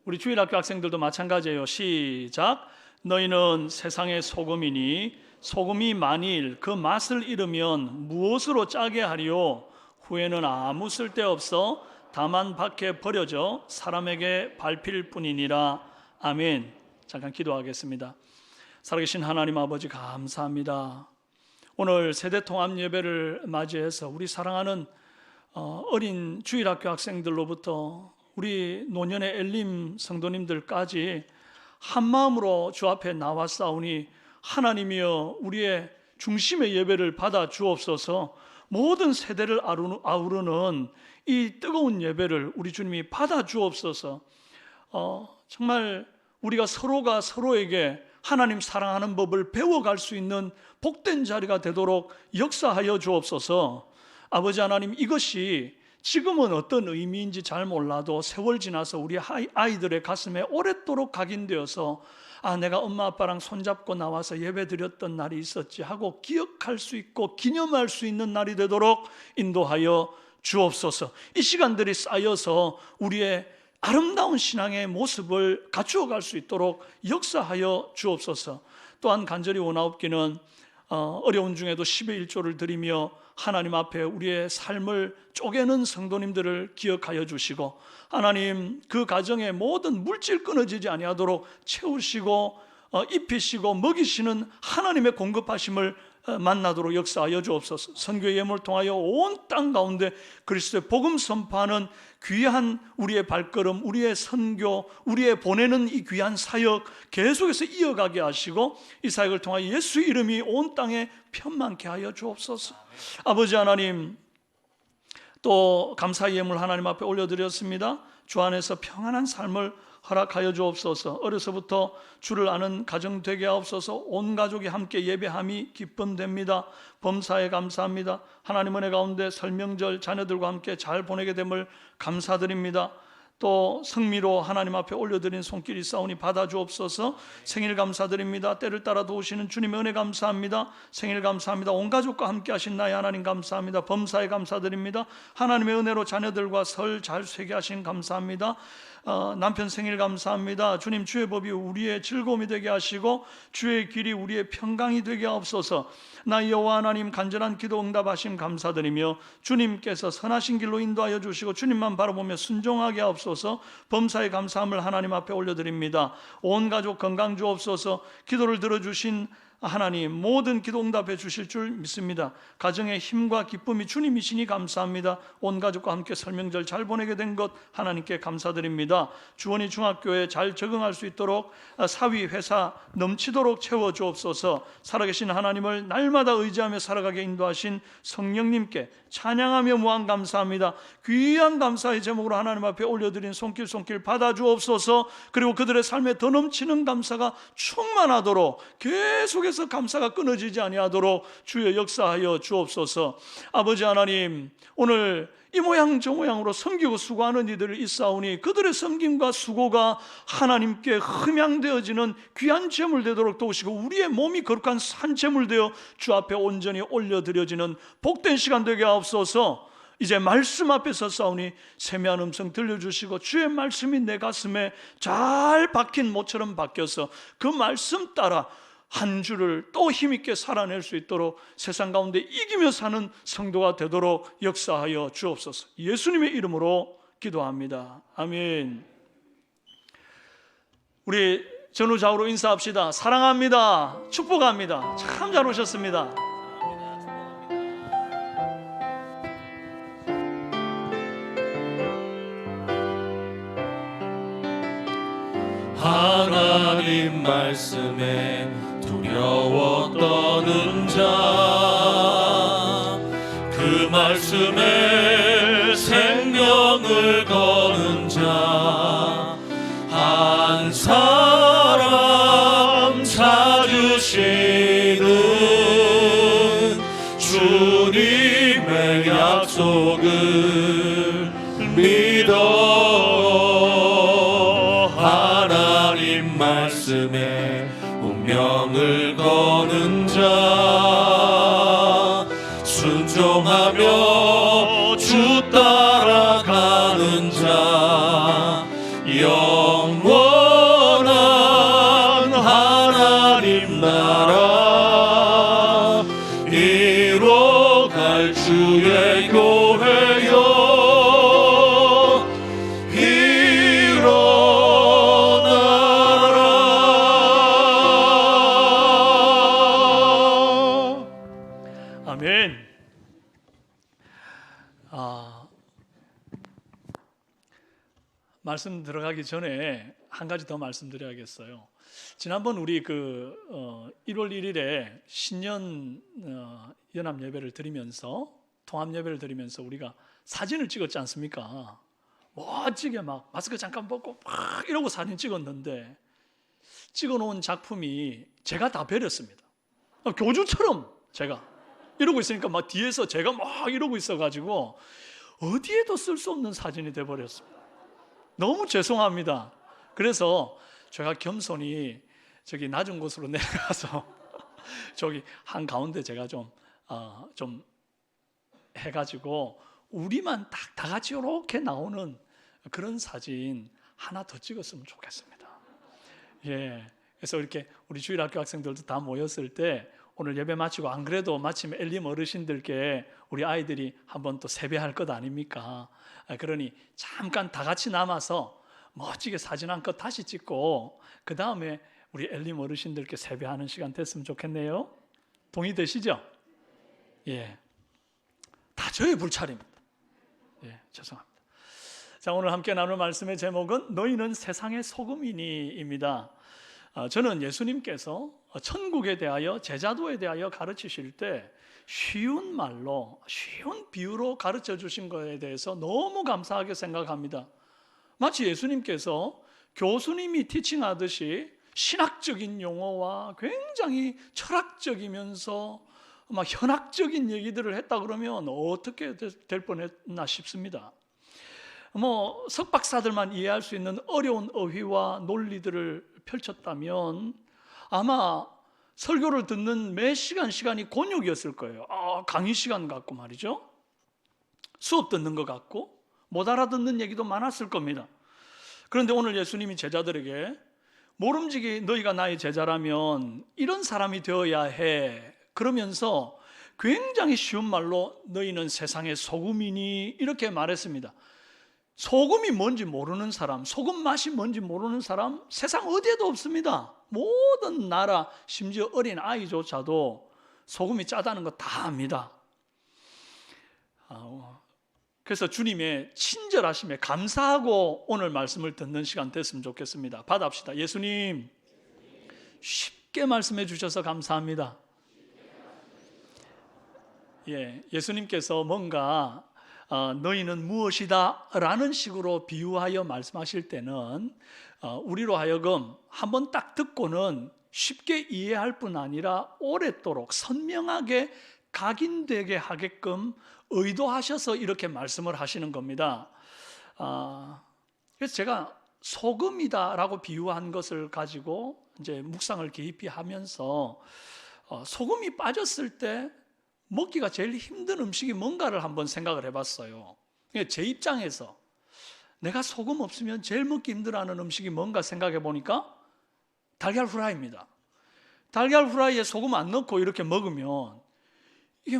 우리 주일학교 학생들도 마찬가지예요. 시작. 너희는 세상의 소금이니 소금이 만일 그 맛을 잃으면 무엇으로 짜게 하리요? 후에는 아무 쓸데없어 다만 밖에 버려져 사람에게 밟힐 뿐이니라. 아멘. 잠깐 기도하겠습니다. 살아계신 하나님 아버지, 감사합니다. 오늘 세대통합 예배를 맞이해서 우리 사랑하는 어린 주일학교 학생들로부터 우리 노년의 엘림 성도님들까지 한 마음으로 주 앞에 나왔사오니 하나님이여 우리의 중심의 예배를 받아 주옵소서. 모든 세대를 아우르는 이 뜨거운 예배를 우리 주님이 받아 주옵소서. 정말 우리가 서로가 서로에게 하나님 사랑하는 법을 배워갈 수 있는 복된 자리가 되도록 역사하여 주옵소서. 아버지 하나님, 이것이 지금은 어떤 의미인지 잘 몰라도 세월 지나서 우리 아이들의 가슴에 오랫도록 각인되어서 내가 엄마 아빠랑 손잡고 나와서 예배 드렸던 날이 있었지 하고 기억할 수 있고 기념할 수 있는 날이 되도록 인도하여 주옵소서. 이 시간들이 쌓여서 우리의 아름다운 신앙의 모습을 갖추어 갈 수 있도록 역사하여 주옵소서. 또한 간절히 원하옵기는 어려운 중에도 10의 1조를 드리며 하나님 앞에 우리의 삶을 쪼개는 성도님들을 기억하여 주시고, 하나님 그 가정의 모든 물질 끊어지지 아니하도록 채우시고 입히시고 먹이시는 하나님의 공급하심을 만나도록 역사하여 주옵소서. 선교의 예물을 통하여 온 땅 가운데 그리스도의 복음 선포하는 귀한 우리의 발걸음, 우리의 선교, 우리의 보내는 이 귀한 사역 계속해서 이어가게 하시고 이 사역을 통하여 예수 이름이 온 땅에 편만케 하여 주옵소서. 아버지 하나님, 또 감사의 예물 하나님 앞에 올려드렸습니다. 주 안에서 평안한 삶을 허락하여 주옵소서. 어려서부터 주를 아는 가정 되게 하옵소서. 온 가족이 함께 예배함이 기쁨됩니다. 범사에 감사합니다. 하나님 은혜 가운데 설명절 자녀들과 함께 잘 보내게 됨을 감사드립니다. 또 성미로 하나님 앞에 올려드린 손길이 있사오니 받아 주옵소서. 생일 감사드립니다. 때를 따라 도우시는 주님의 은혜 감사합니다. 생일 감사합니다. 온 가족과 함께 하신 나의 하나님 감사합니다. 범사에 감사드립니다. 하나님의 은혜로 자녀들과 설 잘 쇠게 하신 감사합니다. 남편 생일 감사합니다. 주님, 주의 법이 우리의 즐거움이 되게 하시고 주의 길이 우리의 평강이 되게 하옵소서. 나 여호와 하나님, 간절한 기도 응답하심 감사드리며 주님께서 선하신 길로 인도하여 주시고 주님만 바라보며 순종하게 하옵소서. 범사에 감사함을 하나님 앞에 올려드립니다. 온 가족 건강 주옵소서. 기도를 들어주신 하나님, 모든 기도 응답해 주실 줄 믿습니다. 가정의 힘과 기쁨이 주님이시니 감사합니다. 온 가족과 함께 설명절 잘 보내게 된 것 하나님께 감사드립니다. 주원이 중학교에 잘 적응할 수 있도록 사위 회사 넘치도록 채워 주옵소서. 살아계신 하나님을 날마다 의지하며 살아가게 인도하신 성령님께 찬양하며 무한 감사합니다. 귀한 감사의 제목으로 하나님 앞에 올려드린 손길 받아 주옵소서. 그리고 그들의 삶에 더 넘치는 감사가 충만하도록 계속해서 감사가 끊어지지 아니하도록 주여 역사하여 주옵소서. 아버지 하나님, 오늘 이 모양 저 모양으로 섬기고 수고하는 이들을 있사오니 그들의 섬김과 수고가 하나님께 흠양되어지는 귀한 제물 되도록 도우시고 우리의 몸이 거룩한 산 제물 되어 주 앞에 온전히 올려드려지는 복된 시간 되게 하옵소서. 이제 말씀 앞에 서사오니 세미한 음성 들려주시고 주의 말씀이 내 가슴에 잘 박힌 모처럼 박혀서 그 말씀 따라 한 주를 또 힘있게 살아낼 수 있도록 세상 가운데 이기며 사는 성도가 되도록 역사하여 주옵소서. 예수님의 이름으로 기도합니다. 아멘. 우리 전후좌우로 인사합시다. 사랑합니다. 축복합니다. 참 잘 오셨습니다. 하나님 말씀에 두려워 떠는 자, 그 말씀에 생명을 거는 자, 한 사람 찾으시는 주님의 약속을 믿어. 하나님 말씀에 운명을 거는 자, 순종하며 주 따라가는 자, 영원한 하나님 이뤄갈 주의 교회여 일어나라. 아멘. 말씀 들어가기 전에 한 가지 더 말씀드려야겠어요. 지난번 우리 1월 1일에 신년 연합 예배를 드리면서 통합 예배를 드리면서 우리가 사진을 찍었지 않습니까? 멋지게 막 마스크 잠깐 벗고 막 이러고 사진 찍었는데 찍어놓은 작품이 제가 다 버렸습니다. 교주처럼 제가 이러고 있으니까 막 뒤에서 제가 막 이러고 있어가지고 어디에도 쓸 수 없는 사진이 돼버렸습니다. 너무 죄송합니다. 그래서 제가 겸손히 저기 낮은 곳으로 내려가서 저기 한 가운데 제가 좀 해가지고 우리만 딱 다 같이 이렇게 나오는 그런 사진 하나 더 찍었으면 좋겠습니다. 예, 그래서 이렇게 우리 주일학교 학생들도 다 모였을 때 오늘 예배 마치고 안 그래도 마침 엘림 어르신들께 우리 아이들이 한번 또 세배할 것 아닙니까? 그러니 잠깐 다 같이 남아서 멋지게 사진 한 컷 다시 찍고 그 다음에 우리 엘림 어르신들께 세배하는 시간 됐으면 좋겠네요. 동의되시죠? 예, 다 저의 불찰입니다. 예, 죄송합니다. 자, 오늘 함께 나눌 말씀의 제목은 너희는 세상의 소금이니입니다. 저는 예수님께서 천국에 대하여 제자도에 대하여 가르치실 때 쉬운 말로 쉬운 비유로 가르쳐 주신 것에 대해서 너무 감사하게 생각합니다. 마치 예수님께서 교수님이 티칭하듯이 신학적인 용어와 굉장히 철학적이면서 막 현학적인 얘기들을 했다 그러면 어떻게 될 뻔했나 싶습니다. 석박사들만 이해할 수 있는 어려운 어휘와 논리들을 펼쳤다면 아마 설교를 듣는 매 시간이 곤욕이었을 거예요. 강의 시간 같고 말이죠. 수업 듣는 것 같고 못 알아듣는 얘기도 많았을 겁니다. 그런데 오늘 예수님이 제자들에게 모름지기 너희가 나의 제자라면 이런 사람이 되어야 해. 그러면서 굉장히 쉬운 말로 너희는 세상의 소금이니 이렇게 말했습니다. 소금이 뭔지 모르는 사람, 소금 맛이 뭔지 모르는 사람 세상 어디에도 없습니다. 모든 나라, 심지어 어린 아이조차도 소금이 짜다는 거 다 압니다. 그래서 주님의 친절하심에 감사하고 오늘 말씀을 듣는 시간 됐으면 좋겠습니다. 받아봅시다. 예수님 쉽게 말씀해 주셔서 감사합니다. 예수님께서 뭔가 너희는 무엇이다 라는 식으로 비유하여 말씀하실 때는 우리로 하여금 한번 딱 듣고는 쉽게 이해할 뿐 아니라 오랫도록 선명하게 각인되게 하게끔 의도하셔서 이렇게 말씀을 하시는 겁니다. 그래서 제가 소금이다라고 비유한 것을 가지고 이제 묵상을 깊이 하면서 소금이 빠졌을 때 먹기가 제일 힘든 음식이 뭔가를 한번 생각을 해봤어요. 제 입장에서 내가 소금 없으면 제일 먹기 힘들어하는 음식이 뭔가 생각해 보니까 달걀 후라이입니다. 달걀 후라이에 소금 안 넣고 이렇게 먹으면 이게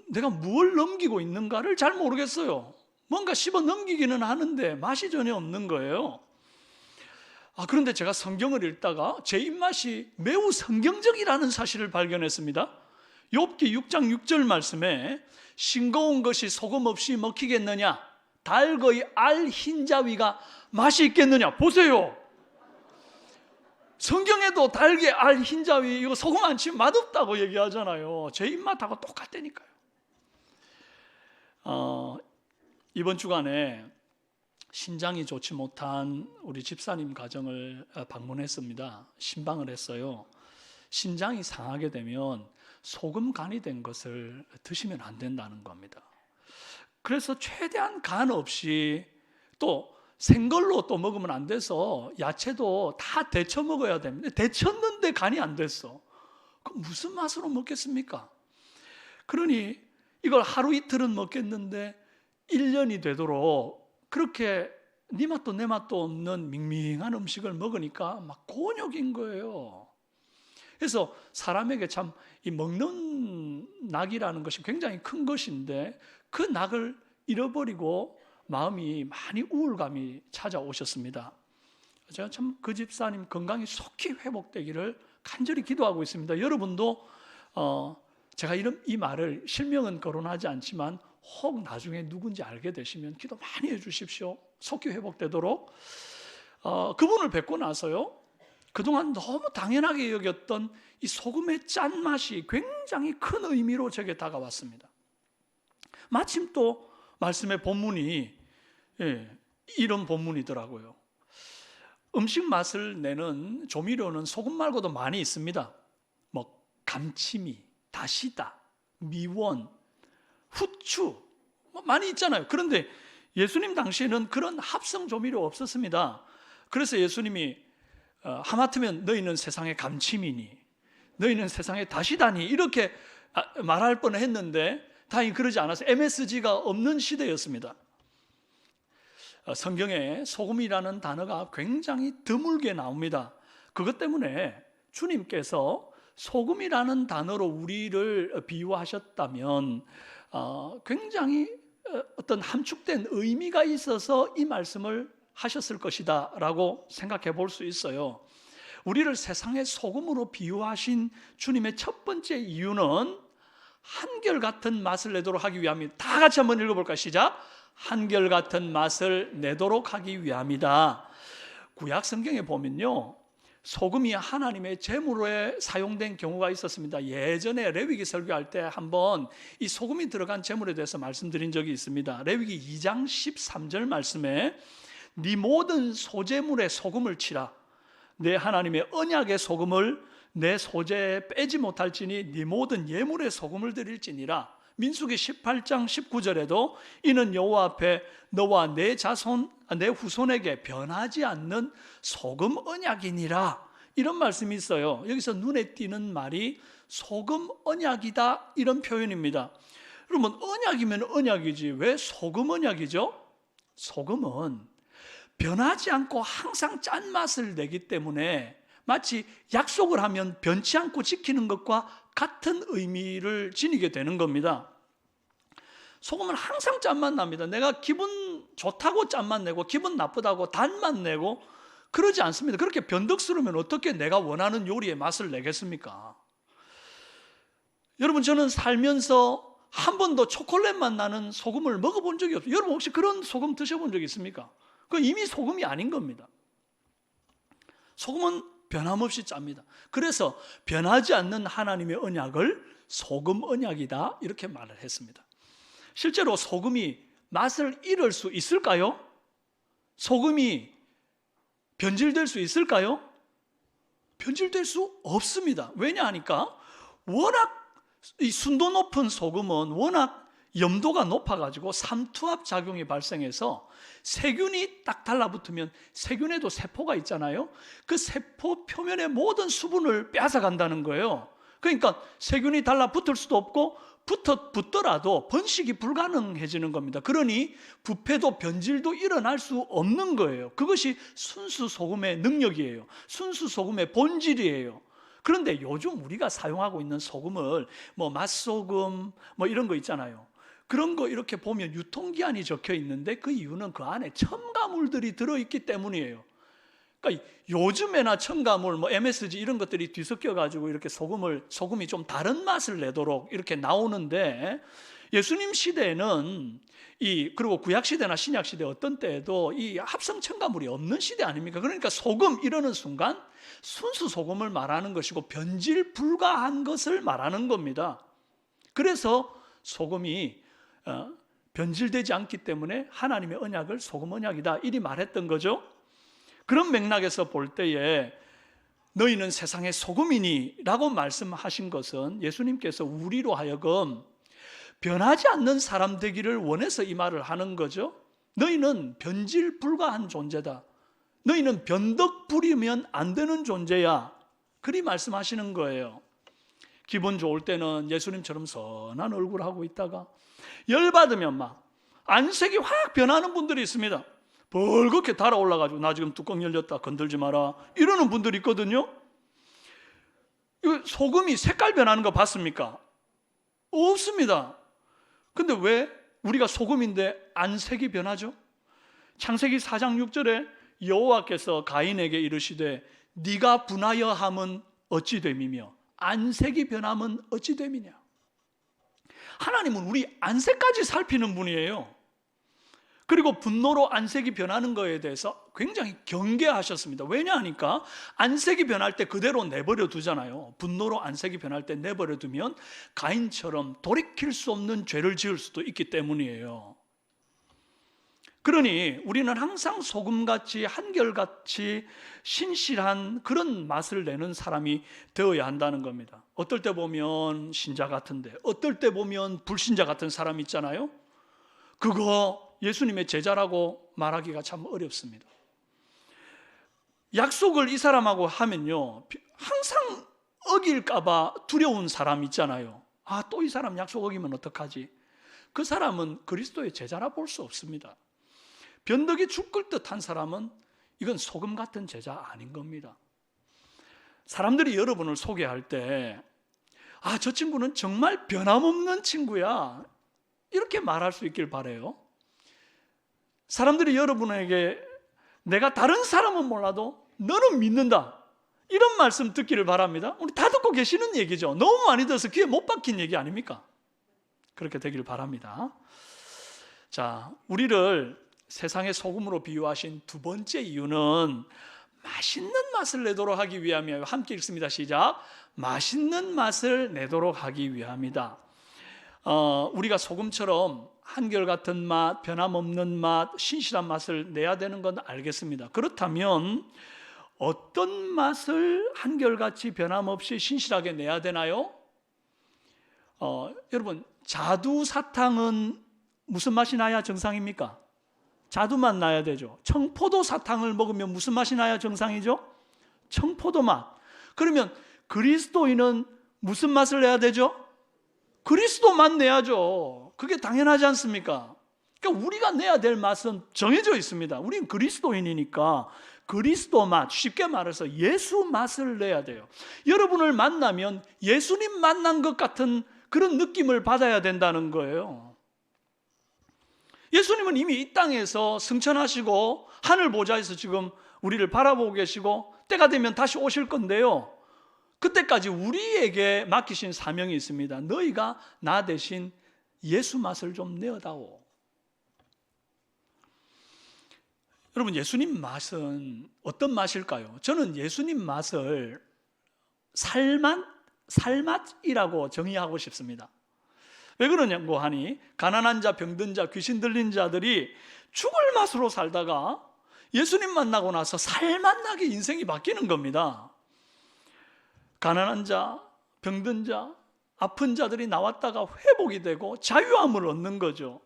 내가 뭘 넘기고 있는가를 잘 모르겠어요. 뭔가 씹어 넘기기는 하는데 맛이 전혀 없는 거예요. 그런데 제가 성경을 읽다가 제 입맛이 매우 성경적이라는 사실을 발견했습니다. 욥기 6장 6절 말씀에 싱거운 것이 소금 없이 먹히겠느냐, 달거의 알 흰자위가 맛이 있겠느냐. 보세요, 성경에도 달게 알 흰자위 이거 소금 안 치면 맛없다고 얘기하잖아요. 제 입맛하고 똑같다니까요. 이번 주간에 신장이 좋지 못한 우리 집사님 가정을 방문했습니다. 신방을 했어요. 신장이 상하게 되면 소금 간이 된 것을 드시면 안 된다는 겁니다. 그래서 최대한 간 없이 또 생걸로 또 먹으면 안 돼서 야채도 다 데쳐 먹어야 됩니다. 데쳤는데 간이 안 됐어. 그럼 무슨 맛으로 먹겠습니까? 그러니 이걸 하루 이틀은 먹겠는데 1년이 되도록 그렇게 네 맛도 내 맛도 없는 밍밍한 음식을 먹으니까 막 곤욕인 거예요. 그래서 사람에게 참 이 먹는 낙이라는 것이 굉장히 큰 것인데 그 낙을 잃어버리고 마음이 많이 우울감이 찾아오셨습니다. 제가 참 그 집사님 건강이 속히 회복되기를 간절히 기도하고 있습니다. 여러분도 제가 이 말을 실명은 거론하지 않지만 혹 나중에 누군지 알게 되시면 기도 많이 해주십시오. 속히 회복되도록. 그분을 뵙고 나서요, 그동안 너무 당연하게 여겼던 이 소금의 짠맛이 굉장히 큰 의미로 제게 다가왔습니다. 마침 또 말씀의 본문이 이런 본문이더라고요. 음식 맛을 내는 조미료는 소금 말고도 많이 있습니다. 뭐 감칠미, 다시다, 미원, 후추 많이 있잖아요. 그런데 예수님 당시에는 그런 합성 조미료 없었습니다. 그래서 예수님이 하마터면 너희는 세상의 감칠미니, 너희는 세상의 다시다니 이렇게 말할 뻔했는데 다행히 그러지 않아서 MSG가 없는 시대였습니다. 성경에 소금이라는 단어가 굉장히 드물게 나옵니다. 그것 때문에 주님께서 소금이라는 단어로 우리를 비유하셨다면 굉장히 어떤 함축된 의미가 있어서 이 말씀을 하셨을 것이다 라고 생각해 볼 수 있어요. 우리를 세상의 소금으로 비유하신 주님의 첫 번째 이유는 한결같은 맛을 내도록 하기 위함입니다. 다 같이 한번 읽어볼까요? 시작! 한결같은 맛을 내도록 하기 위함이다. 구약 성경에 보면요, 소금이 하나님의 제물에 사용된 경우가 있었습니다. 예전에 레위기 설교할 때 한번 이 소금이 들어간 제물에 대해서 말씀드린 적이 있습니다. 레위기 2장 13절 말씀에 네 모든 소제물에 소금을 치라. 내 하나님의 언약의 소금을 내 소재에 빼지 못할지니 네 모든 예물에 소금을 드릴지니라. 민수기 18장 19절에도 이는 여호와 앞에 너와 내 자손 내 후손에게 변하지 않는 소금 언약이니라. 이런 말씀이 있어요. 여기서 눈에 띄는 말이 소금 언약이다 이런 표현입니다. 여러분, 언약이면 언약이지 왜 소금 언약이죠? 소금은 변하지 않고 항상 짠맛을 내기 때문에 마치 약속을 하면 변치 않고 지키는 것과 같은 의미를 지니게 되는 겁니다. 소금은 항상 짠맛 납니다. 내가 기분 좋다고 짠맛 내고 기분 나쁘다고 단맛 내고 그러지 않습니다. 그렇게 변덕스러우면 어떻게 내가 원하는 요리의 맛을 내겠습니까? 여러분, 저는 살면서 한 번도 초콜릿 맛 나는 소금을 먹어본 적이 없어요. 여러분 혹시 그런 소금 드셔본 적 있습니까? 그건 이미 소금이 아닌 겁니다. 소금은 변함없이 짭니다. 그래서 변하지 않는 하나님의 언약을 소금 언약이다 이렇게 말을 했습니다. 실제로 소금이 맛을 잃을 수 있을까요? 소금이 변질될 수 있을까요? 변질될 수 없습니다. 왜냐하니까 워낙 이 순도 높은 소금은 워낙 염도가 높아가지고 삼투압 작용이 발생해서 세균이 딱 달라붙으면 세균에도 세포가 있잖아요. 그 세포 표면의 모든 수분을 뺏어간다는 거예요. 그러니까 세균이 달라붙을 수도 없고 붙더라도 번식이 불가능해지는 겁니다. 그러니 부패도 변질도 일어날 수 없는 거예요. 그것이 순수 소금의 능력이에요. 순수 소금의 본질이에요. 그런데 요즘 우리가 사용하고 있는 소금을 뭐 맛소금 뭐 이런 거 있잖아요. 그런 거 이렇게 보면 유통기한이 적혀 있는데 그 이유는 그 안에 첨가물들이 들어있기 때문이에요. 그러니까 요즘에나 첨가물, 뭐 MSG 이런 것들이 뒤섞여 가지고 이렇게 소금이 좀 다른 맛을 내도록 이렇게 나오는데, 예수님 시대에는 그리고 구약 시대나 신약 시대 어떤 때에도 이 합성 첨가물이 없는 시대 아닙니까? 그러니까 소금 이러는 순간 순수 소금을 말하는 것이고 변질 불가한 것을 말하는 겁니다. 그래서 소금이 변질되지 않기 때문에 하나님의 언약을 소금 언약이다 이리 말했던 거죠. 그런 맥락에서 볼 때에 너희는 세상의 소금이니 라고 말씀하신 것은 예수님께서 우리로 하여금 변하지 않는 사람 되기를 원해서 이 말을 하는 거죠. 너희는 변질 불가한 존재다. 너희는 변덕 부리면 안 되는 존재야. 그리 말씀하시는 거예요. 기분 좋을 때는 예수님처럼 선한 얼굴하고 있다가 열받으면 막 안색이 확 변하는 분들이 있습니다. 벌겋게 달아올라가지고 나 지금 뚜껑 열렸다 건들지 마라 이러는 분들이 있거든요. 소금이 색깔 변하는 거 봤습니까? 없습니다. 근데 왜 우리가 소금인데 안색이 변하죠? 창세기 4장 6절에 여호와께서 가인에게 이르시되 네가 분하여 함은 어찌 됨이며 안색이 변함은 어찌 됨이냐. 하나님은 우리 안색까지 살피는 분이에요. 그리고 분노로 안색이 변하는 것에 대해서 굉장히 경계하셨습니다. 왜냐하니까 안색이 변할 때 그대로 내버려 두잖아요. 분노로 안색이 변할 때 내버려 두면 가인처럼 돌이킬 수 없는 죄를 지을 수도 있기 때문이에요. 그러니 우리는 항상 소금같이 한결같이 신실한 그런 맛을 내는 사람이 되어야 한다는 겁니다. 어떨 때 보면 신자 같은데 어떨 때 보면 불신자 같은 사람 있잖아요. 그거 예수님의 제자라고 말하기가 참 어렵습니다. 약속을 이 사람하고 하면요, 항상 어길까봐 두려운 사람 있잖아요. 아, 또 이 사람 약속 어기면 어떡하지? 그 사람은 그리스도의 제자라 볼 수 없습니다. 변덕이 죽을 듯한 사람은 이건 소금 같은 제자 아닌 겁니다. 사람들이 여러분을 소개할 때 아, 저 친구는 정말 변함없는 친구야, 이렇게 말할 수 있길 바라요. 사람들이 여러분에게 내가 다른 사람은 몰라도 너는 믿는다, 이런 말씀 듣기를 바랍니다. 우리 다 듣고 계시는 얘기죠. 너무 많이 들어서 귀에 못 박힌 얘기 아닙니까? 그렇게 되길 바랍니다. 자, 우리를 세상의 소금으로 비유하신 두 번째 이유는 맛있는 맛을 내도록 하기 위함이에요. 함께 읽습니다. 시작. 맛있는 맛을 내도록 하기 위함이다. 우리가 소금처럼 한결같은 맛, 변함없는 맛, 신실한 맛을 내야 되는 건 알겠습니다. 그렇다면 어떤 맛을 한결같이 변함없이 신실하게 내야 되나요? 여러분, 자두 사탕은 무슨 맛이 나야 정상입니까? 자두맛 나야 되죠. 청포도 사탕을 먹으면 무슨 맛이 나야 정상이죠? 청포도 맛. 그러면 그리스도인은 무슨 맛을 내야 되죠? 그리스도 맛 내야죠. 그게 당연하지 않습니까? 그러니까 우리가 내야 될 맛은 정해져 있습니다. 우리는 그리스도인이니까 그리스도 맛, 쉽게 말해서 예수 맛을 내야 돼요. 여러분을 만나면 예수님 만난 것 같은 그런 느낌을 받아야 된다는 거예요. 예수님은 이미 이 땅에서 승천하시고 하늘 보좌에서 지금 우리를 바라보고 계시고 때가 되면 다시 오실 건데요, 그때까지 우리에게 맡기신 사명이 있습니다. 너희가 나 대신 예수 맛을 좀 내어다오. 여러분, 예수님 맛은 어떤 맛일까요? 저는 예수님 맛을 살맛이라고 정의하고 싶습니다. 왜 그러냐고 하니, 가난한 자, 병든 자, 귀신 들린 자들이 죽을 맛으로 살다가 예수님 만나고 나서 살맛나게 인생이 바뀌는 겁니다. 가난한 자, 병든 자, 아픈 자들이 나왔다가 회복이 되고 자유함을 얻는 거죠.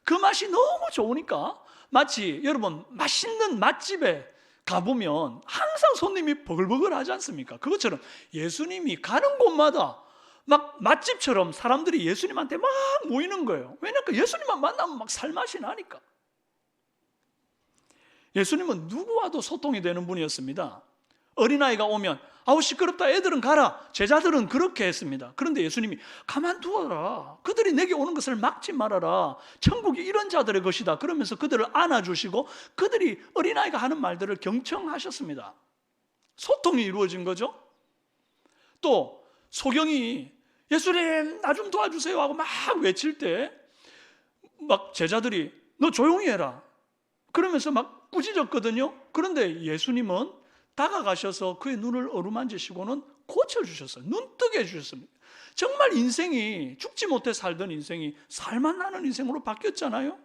그 맛이 너무 좋으니까 마치 여러분 맛있는 맛집에 가보면 항상 손님이 버글버글 하지 않습니까? 그것처럼 예수님이 가는 곳마다 막 맛집처럼 사람들이 예수님한테 막 모이는 거예요. 왜냐하면 예수님만 만나면 막 살맛이 나니까. 예수님은 누구와도 소통이 되는 분이었습니다. 어린아이가 오면 아우 시끄럽다, 애들은 가라, 제자들은 그렇게 했습니다. 그런데 예수님이 가만두어라, 그들이 내게 오는 것을 막지 말아라, 천국이 이런 자들의 것이다, 그러면서 그들을 안아주시고 그들이 어린아이가 하는 말들을 경청하셨습니다. 소통이 이루어진 거죠. 또 소경이 예수님 나 좀 도와주세요 하고 막 외칠 때 막 제자들이 너 조용히 해라 그러면서 막 꾸짖었거든요. 그런데 예수님은 다가가셔서 그의 눈을 어루만지시고는 고쳐주셨어요. 눈 뜨게 해주셨습니다. 정말 인생이, 죽지 못해 살던 인생이 살만 나는 인생으로 바뀌었잖아요.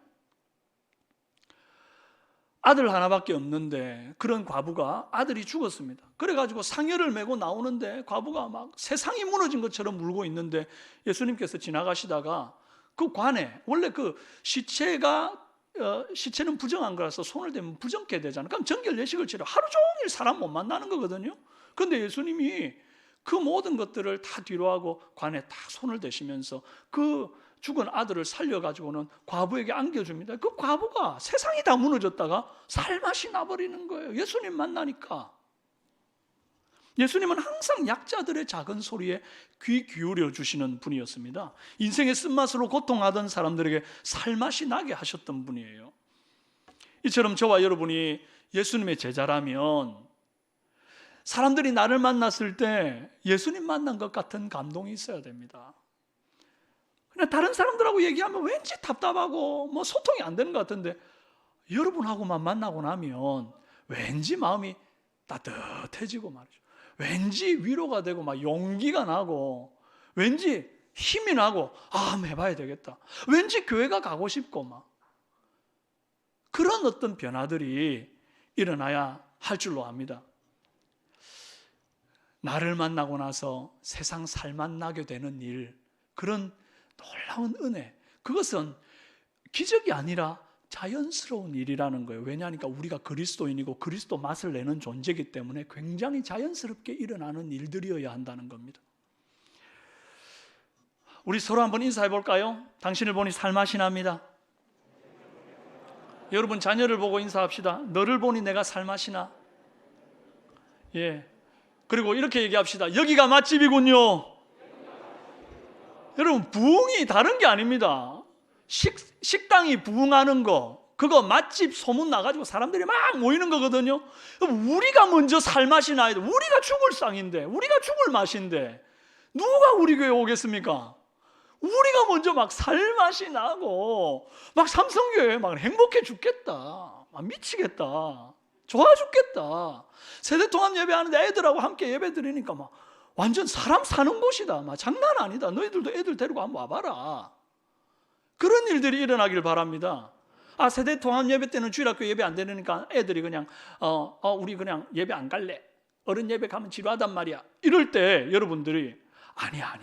아들 하나밖에 없는데 그런 과부가 아들이 죽었습니다. 그래가지고 상여를 메고 나오는데 과부가 막 세상이 무너진 것처럼 울고 있는데 예수님께서 지나가시다가 그 관에, 원래 그 시체는 부정한 거라서 손을 대면 부정케 되잖아요. 그럼 정결 예식을 치러 하루 종일 사람 못 만나는 거거든요. 그런데 예수님이 그 모든 것들을 다 뒤로하고 관에 다 손을 대시면서 그 죽은 아들을 살려가지고는 과부에게 안겨줍니다. 그 과부가 세상이 다 무너졌다가 살맛이 나버리는 거예요. 예수님 만나니까. 예수님은 항상 약자들의 작은 소리에 귀 기울여 주시는 분이었습니다. 인생의 쓴맛으로 고통하던 사람들에게 살맛이 나게 하셨던 분이에요. 이처럼 저와 여러분이 예수님의 제자라면 사람들이 나를 만났을 때 예수님 만난 것 같은 감동이 있어야 됩니다. 그냥 다른 사람들하고 얘기하면 왠지 답답하고 뭐 소통이 안 되는 것 같은데 여러분하고만 만나고 나면 왠지 마음이 따뜻해지고 말이죠. 왠지 위로가 되고 막 용기가 나고 왠지 힘이 나고 한번 해봐야 되겠다. 왠지 교회가 가고 싶고 막 그런 어떤 변화들이 일어나야 할 줄로 압니다. 나를 만나고 나서 세상 살맛 나게 되는 일, 그런 놀라운 은혜, 그것은 기적이 아니라 자연스러운 일이라는 거예요. 왜냐하니까 우리가 그리스도인이고 그리스도 맛을 내는 존재이기 때문에 굉장히 자연스럽게 일어나는 일들이어야 한다는 겁니다. 우리 서로 한번 인사해 볼까요? 당신을 보니 살맛이 납니다. 여러분 자녀를 보고 인사합시다. 너를 보니 내가 살맛이 나. 예. 그리고 이렇게 얘기합시다. 여기가 맛집이군요. 여러분 부흥이 다른 게 아닙니다. 식당이 부흥하는 거, 그거 맛집 소문 나가지고 사람들이 막 모이는 거거든요. 우리가 먼저 살맛이 나야 돼. 우리가 죽을 상인데, 우리가 죽을 맛인데 누가 우리 교회 오겠습니까? 우리가 먼저 막 살맛이 나고 막 삼성교회 막 행복해 죽겠다, 막 미치겠다, 좋아 죽겠다. 세대통합 예배하는데 애들하고 함께 예배 드리니까 막 완전 사람 사는 곳이다, 막 장난 아니다. 너희들도 애들 데리고 한번 와봐라. 그런 일들이 일어나길 바랍니다. 세대통합 예배 때는 주일학교 예배 안 되니까 애들이 그냥 우리 그냥 예배 안 갈래, 어른 예배 가면 지루하단 말이야, 이럴 때 여러분들이 아니야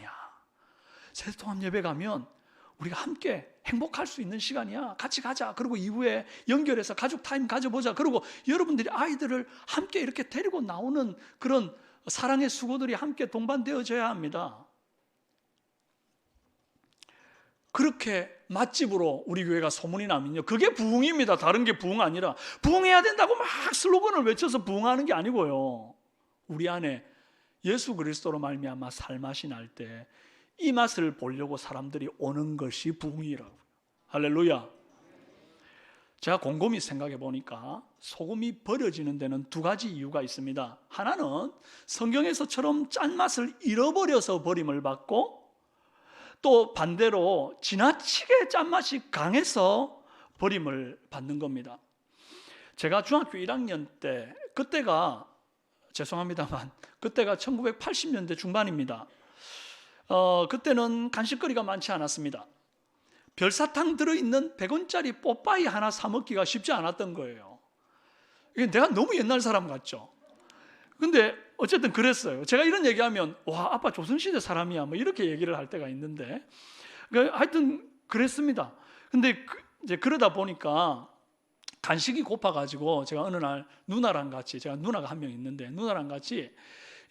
세대통합 예배 가면 우리가 함께 행복할 수 있는 시간이야, 같이 가자. 그리고 이후에 연결해서 가족 타임 가져보자. 그리고 여러분들이 아이들을 함께 이렇게 데리고 나오는 그런 사랑의 수고들이 함께 동반되어져야 합니다. 그렇게 맛집으로 우리 교회가 소문이 나면요, 그게 부흥입니다. 다른 게 부흥 아니라, 부흥해야 된다고 막 슬로건을 외쳐서 부흥하는 게 아니고요, 우리 안에 예수 그리스도로 말미암아 살맛이 날 때 이 맛을 보려고 사람들이 오는 것이 부흥이라고. 할렐루야. 제가 곰곰이 생각해 보니까 소금이 버려지는 데는 두 가지 이유가 있습니다. 하나는 성경에서처럼 짠맛을 잃어버려서 버림을 받고, 또 반대로 지나치게 짠맛이 강해서 버림을 받는 겁니다. 제가 중학교 1학년 때, 그때가 죄송합니다만 그때가 1980년대 중반입니다. 그때는 간식거리가 많지 않았습니다. 별사탕 들어있는 100원짜리 뽀빠이 하나 사 먹기가 쉽지 않았던 거예요. 이게 내가 너무 옛날 사람 같죠? 근데 어쨌든 그랬어요. 제가 이런 얘기하면 와, 아빠 조선시대 사람이야 뭐 이렇게 얘기를 할 때가 있는데, 하여튼 그랬습니다. 근데 이제 그러다 보니까 간식이 고파가지고 제가 어느 날 누나랑 같이, 제가 누나가 한 명 있는데 누나랑 같이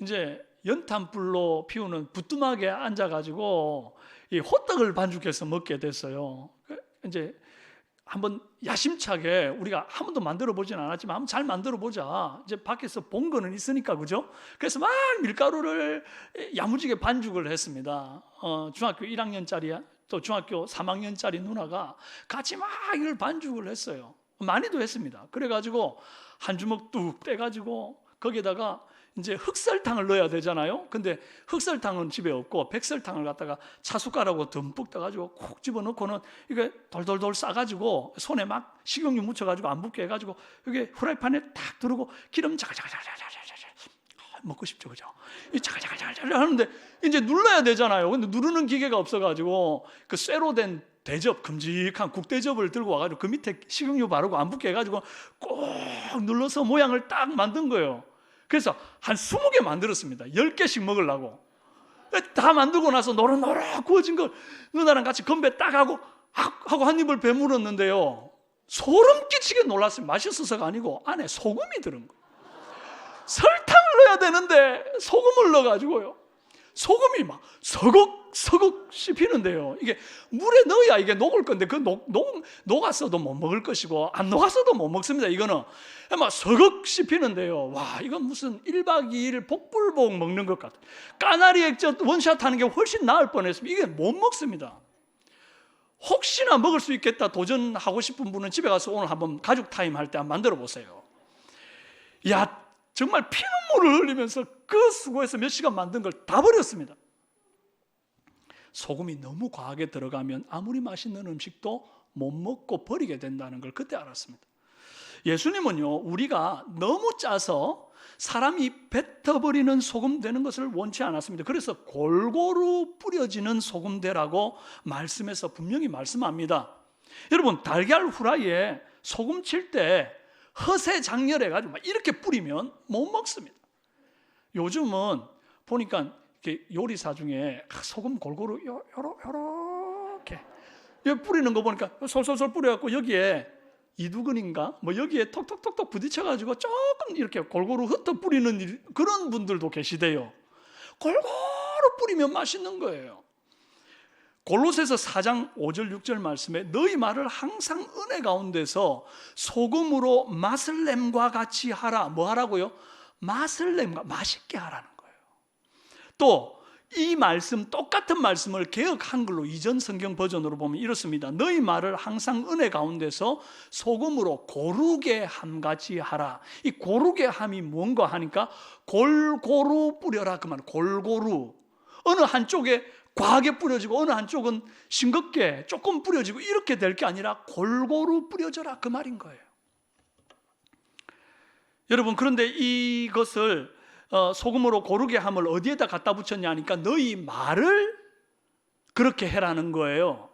이제 연탄불로 피우는 부뚜막에 앉아가지고 이 호떡을 반죽해서 먹게 됐어요. 이제 한번 야심차게, 우리가 한 번도 만들어 보진 않았지만 한번 잘 만들어 보자. 이제 밖에서 본 거는 있으니까, 그죠? 그래서 막 밀가루를 야무지게 반죽을 했습니다. 중학교 1학년짜리 또 중학교 3학년짜리 누나가 같이 막 이걸 반죽을 했어요. 많이도 했습니다. 그래가지고 한 주먹 뚝 떼가지고 거기에다가 이제 흑설탕을 넣어야 되잖아요. 근데 흑설탕은 집에 없고 백설탕을 갖다가 차숟가락으로 듬뿍 떠가지고 콕 집어넣고는 이게 돌돌돌 싸가지고 손에 막 식용유 묻혀가지고 안 붙게 해가지고 이게 후라이팬에 탁 두르고 기름 자글자글자글자글 먹고 싶죠, 그죠? 이 자글자글자글 하는데 이제 눌러야 되잖아요. 근데 누르는 기계가 없어가지고 그 쇠로 된 대접, 큼직한 국대접을 들고 와가지고 그 밑에 식용유 바르고 안 붙게 해가지고 꼭 눌러서 모양을 딱 만든 거예요. 그래서 한 20개 만들었습니다. 10개씩 먹으려고. 다 만들고 나서 노릇노릇 구워진 걸 누나랑 같이 건배 딱 하고 한 입을 베물었는데요, 소름 끼치게 놀랐어요. 맛있어서가 아니고 안에 소금이 들은 거. 설탕을 넣어야 되는데 소금을 넣어가지고요, 소금이 막 서걱서걱 씹히는데요. 이게 물에 넣어야 이게 녹을 건데 그 녹았어도 못 먹을 것이고 안 녹았어도 못 먹습니다. 이거는 막 서걱 씹히는데요. 와, 이건 무슨 1박 2일 복불복 먹는 것 같아요. 까나리 액젓 원샷 하는 게 훨씬 나을 뻔했습니다. 이게 못 먹습니다. 혹시나 먹을 수 있겠다 도전하고 싶은 분은 집에 가서 오늘 한번 가족 타임 할 때 한번 만들어 보세요. 야, 정말 피눈물을 흘리면서 그 수고해서 몇 시간 만든 걸 다 버렸습니다. 소금이 너무 과하게 들어가면 아무리 맛있는 음식도 못 먹고 버리게 된다는 걸 그때 알았습니다. 예수님은요, 우리가 너무 짜서 사람이 뱉어버리는 소금 되는 것을 원치 않았습니다. 그래서 골고루 뿌려지는 소금대라고 말씀해서 분명히 말씀합니다. 여러분, 달걀 후라이에 소금 칠 때 허세 장렬해가지고 막 이렇게 뿌리면 못 먹습니다. 요즘은 보니까 요리사 중에 소금 골고루 요렇게 뿌리는 거 보니까 솔솔솔 뿌려갖고 여기에 이두근인가 뭐 여기에 톡톡톡톡 부딪혀가지고 조금 이렇게 골고루 흩어 뿌리는 그런 분들도 계시대요. 골고루 뿌리면 맛있는 거예요. 골로새서 4장 5절 6절 말씀에 너희 말을 항상 은혜 가운데서 소금으로 맛을 냄과 같이 하라. 뭐 하라고요? 맛을 냄과 맛있게 하라는 거예요. 또 이 말씀, 똑같은 말씀을 개역 한글로 이전 성경 버전으로 보면 이렇습니다. 너희 말을 항상 은혜 가운데서 소금으로 고르게 함같이 하라. 이 고르게 함이 뭔가 하니까 골고루 뿌려라 그 말. 골고루. 어느 한쪽에 과하게 뿌려지고 어느 한쪽은 싱겁게 조금 뿌려지고 이렇게 될 게 아니라 골고루 뿌려져라 그 말인 거예요. 여러분, 그런데 이것을 소금으로 고르게 함을 어디에다 갖다 붙였냐 하니까 너희 말을 그렇게 해라는 거예요.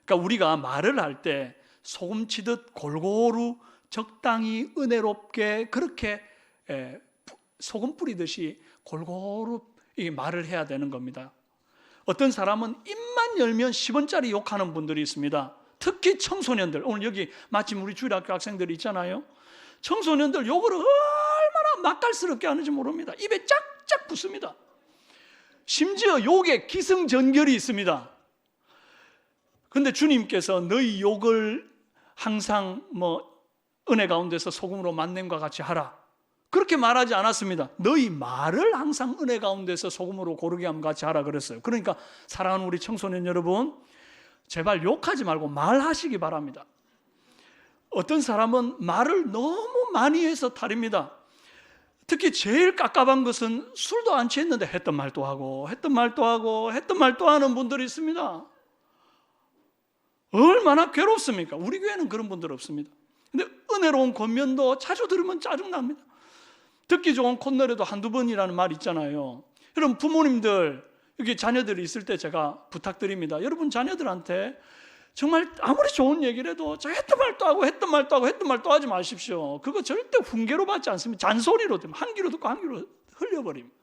그러니까 우리가 말을 할 때 소금 치듯 골고루 적당히 은혜롭게 그렇게 소금 뿌리듯이 골고루 이 말을 해야 되는 겁니다. 어떤 사람은 입만 열면 10원짜리 욕하는 분들이 있습니다. 특히 청소년들. 오늘 여기 마침 우리 주일학교 학생들이 있잖아요. 청소년들 욕을 얼마나 맛깔스럽게 하는지 모릅니다. 입에 짝짝 붙습니다. 심지어 욕에 기승전결이 있습니다. 그런데 주님께서 너희 욕을 항상 은혜 가운데서 소금으로 만냄과 같이 하라. 그렇게 말하지 않았습니다. 너희 말을 항상 은혜 가운데서 소금으로 고르게 함 같이 하라 그랬어요. 그러니까 사랑하는 우리 청소년 여러분, 제발 욕하지 말고 말하시기 바랍니다. 어떤 사람은 말을 너무 많이 해서 탈입니다. 특히 제일 깝깝한 것은 술도 안 취했는데 했던 말도 하고 했던 말도 하고 했던 말도 하는 분들이 있습니다. 얼마나 괴롭습니까? 우리 교회는 그런 분들 없습니다. 근데 은혜로운 권면도 자주 들으면 짜증납니다. 듣기 좋은 콧노래도 한두 번이라는 말 있잖아요. 여러분, 부모님들 여기 자녀들이 있을 때 제가 부탁드립니다. 여러분 자녀들한테 정말 아무리 좋은 얘기를 해도 저 했던 말도 하고 했던 말도 하고 했던 말도 하지 마십시오. 그거 절대 훈계로 받지 않습니다. 잔소리로 한 귀로 듣고 한 귀로 흘려버립니다.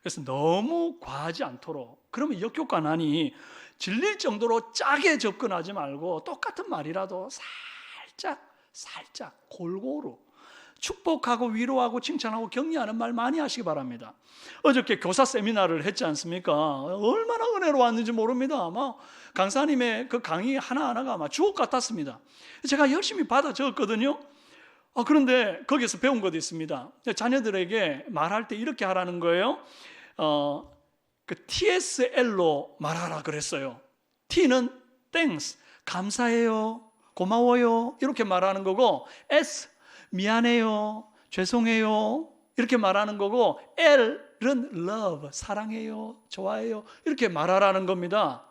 그래서 너무 과하지 않도록, 그러면 역효과 나니 질릴 정도로 짜게 접근하지 말고 똑같은 말이라도 살짝 골고루 축복하고 위로하고 칭찬하고 격려하는 말 많이 하시기 바랍니다. 어저께 교사 세미나를 했지 않습니까? 얼마나 은혜로웠는지 모릅니다. 강사님의 그 강의 하나하나가 막 주옥 같았습니다. 제가 열심히 받아 적었거든요. 그런데 거기서 배운 것도 있습니다. 자녀들에게 말할 때 이렇게 하라는 거예요. 그 TSL로 말하라 그랬어요. T는 thanks, 감사해요, 고마워요 이렇게 말하는 거고, S, 미안해요, 죄송해요 이렇게 말하는 거고, L은 love, 사랑해요, 좋아해요 이렇게 말하라는 겁니다.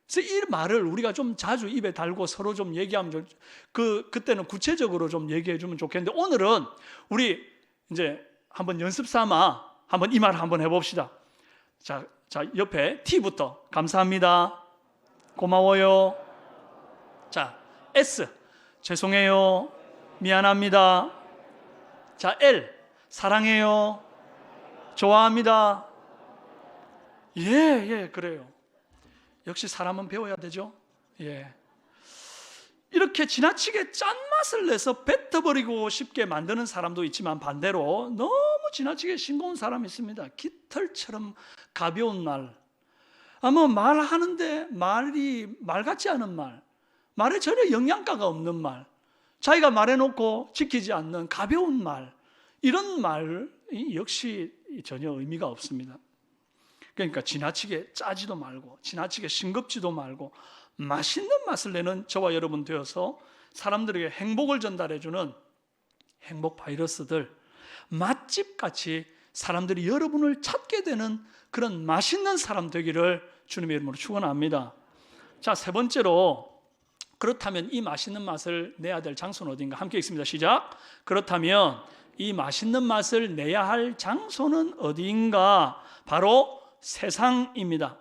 그래서 이 말을 우리가 좀 자주 입에 달고 서로 좀 얘기하면 그때는 구체적으로 좀 얘기해 주면 좋겠는데, 오늘은 우리 이제 한번 연습 삼아 한번 이 말 한번 해봅시다. 자 옆에 T부터 감사합니다, 고마워요. 자, S, 죄송해요, 미안합니다. 자, L, 사랑해요, 좋아합니다. 예, 그래요. 역시 사람은 배워야 되죠. 예. 이렇게 지나치게 짠맛을 내서 뱉어버리고 싶게 만드는 사람도 있지만, 반대로 너무 지나치게 싱거운 사람이 있습니다. 깃털처럼 가벼운 말, 아마 말하는데 말 같지 않은 말에 전혀 영양가가 없는 말, 자기가 말해놓고 지키지 않는 가벼운 말, 이런 말 역시 전혀 의미가 없습니다. 그러니까 지나치게 짜지도 말고 지나치게 싱겁지도 말고 맛있는 맛을 내는 저와 여러분 되어서 사람들에게 행복을 전달해주는 행복 바이러스들, 맛집같이 사람들이 여러분을 찾게 되는 그런 맛있는 사람 되기를 주님의 이름으로 축원합니다. 자, 세 번째로, 그렇다면 이 맛있는 맛을 내야 될 장소는 어딘가? 함께 읽습니다. 시작. 그렇다면 이 맛있는 맛을 내야 할 장소는 어디인가? 바로 세상입니다.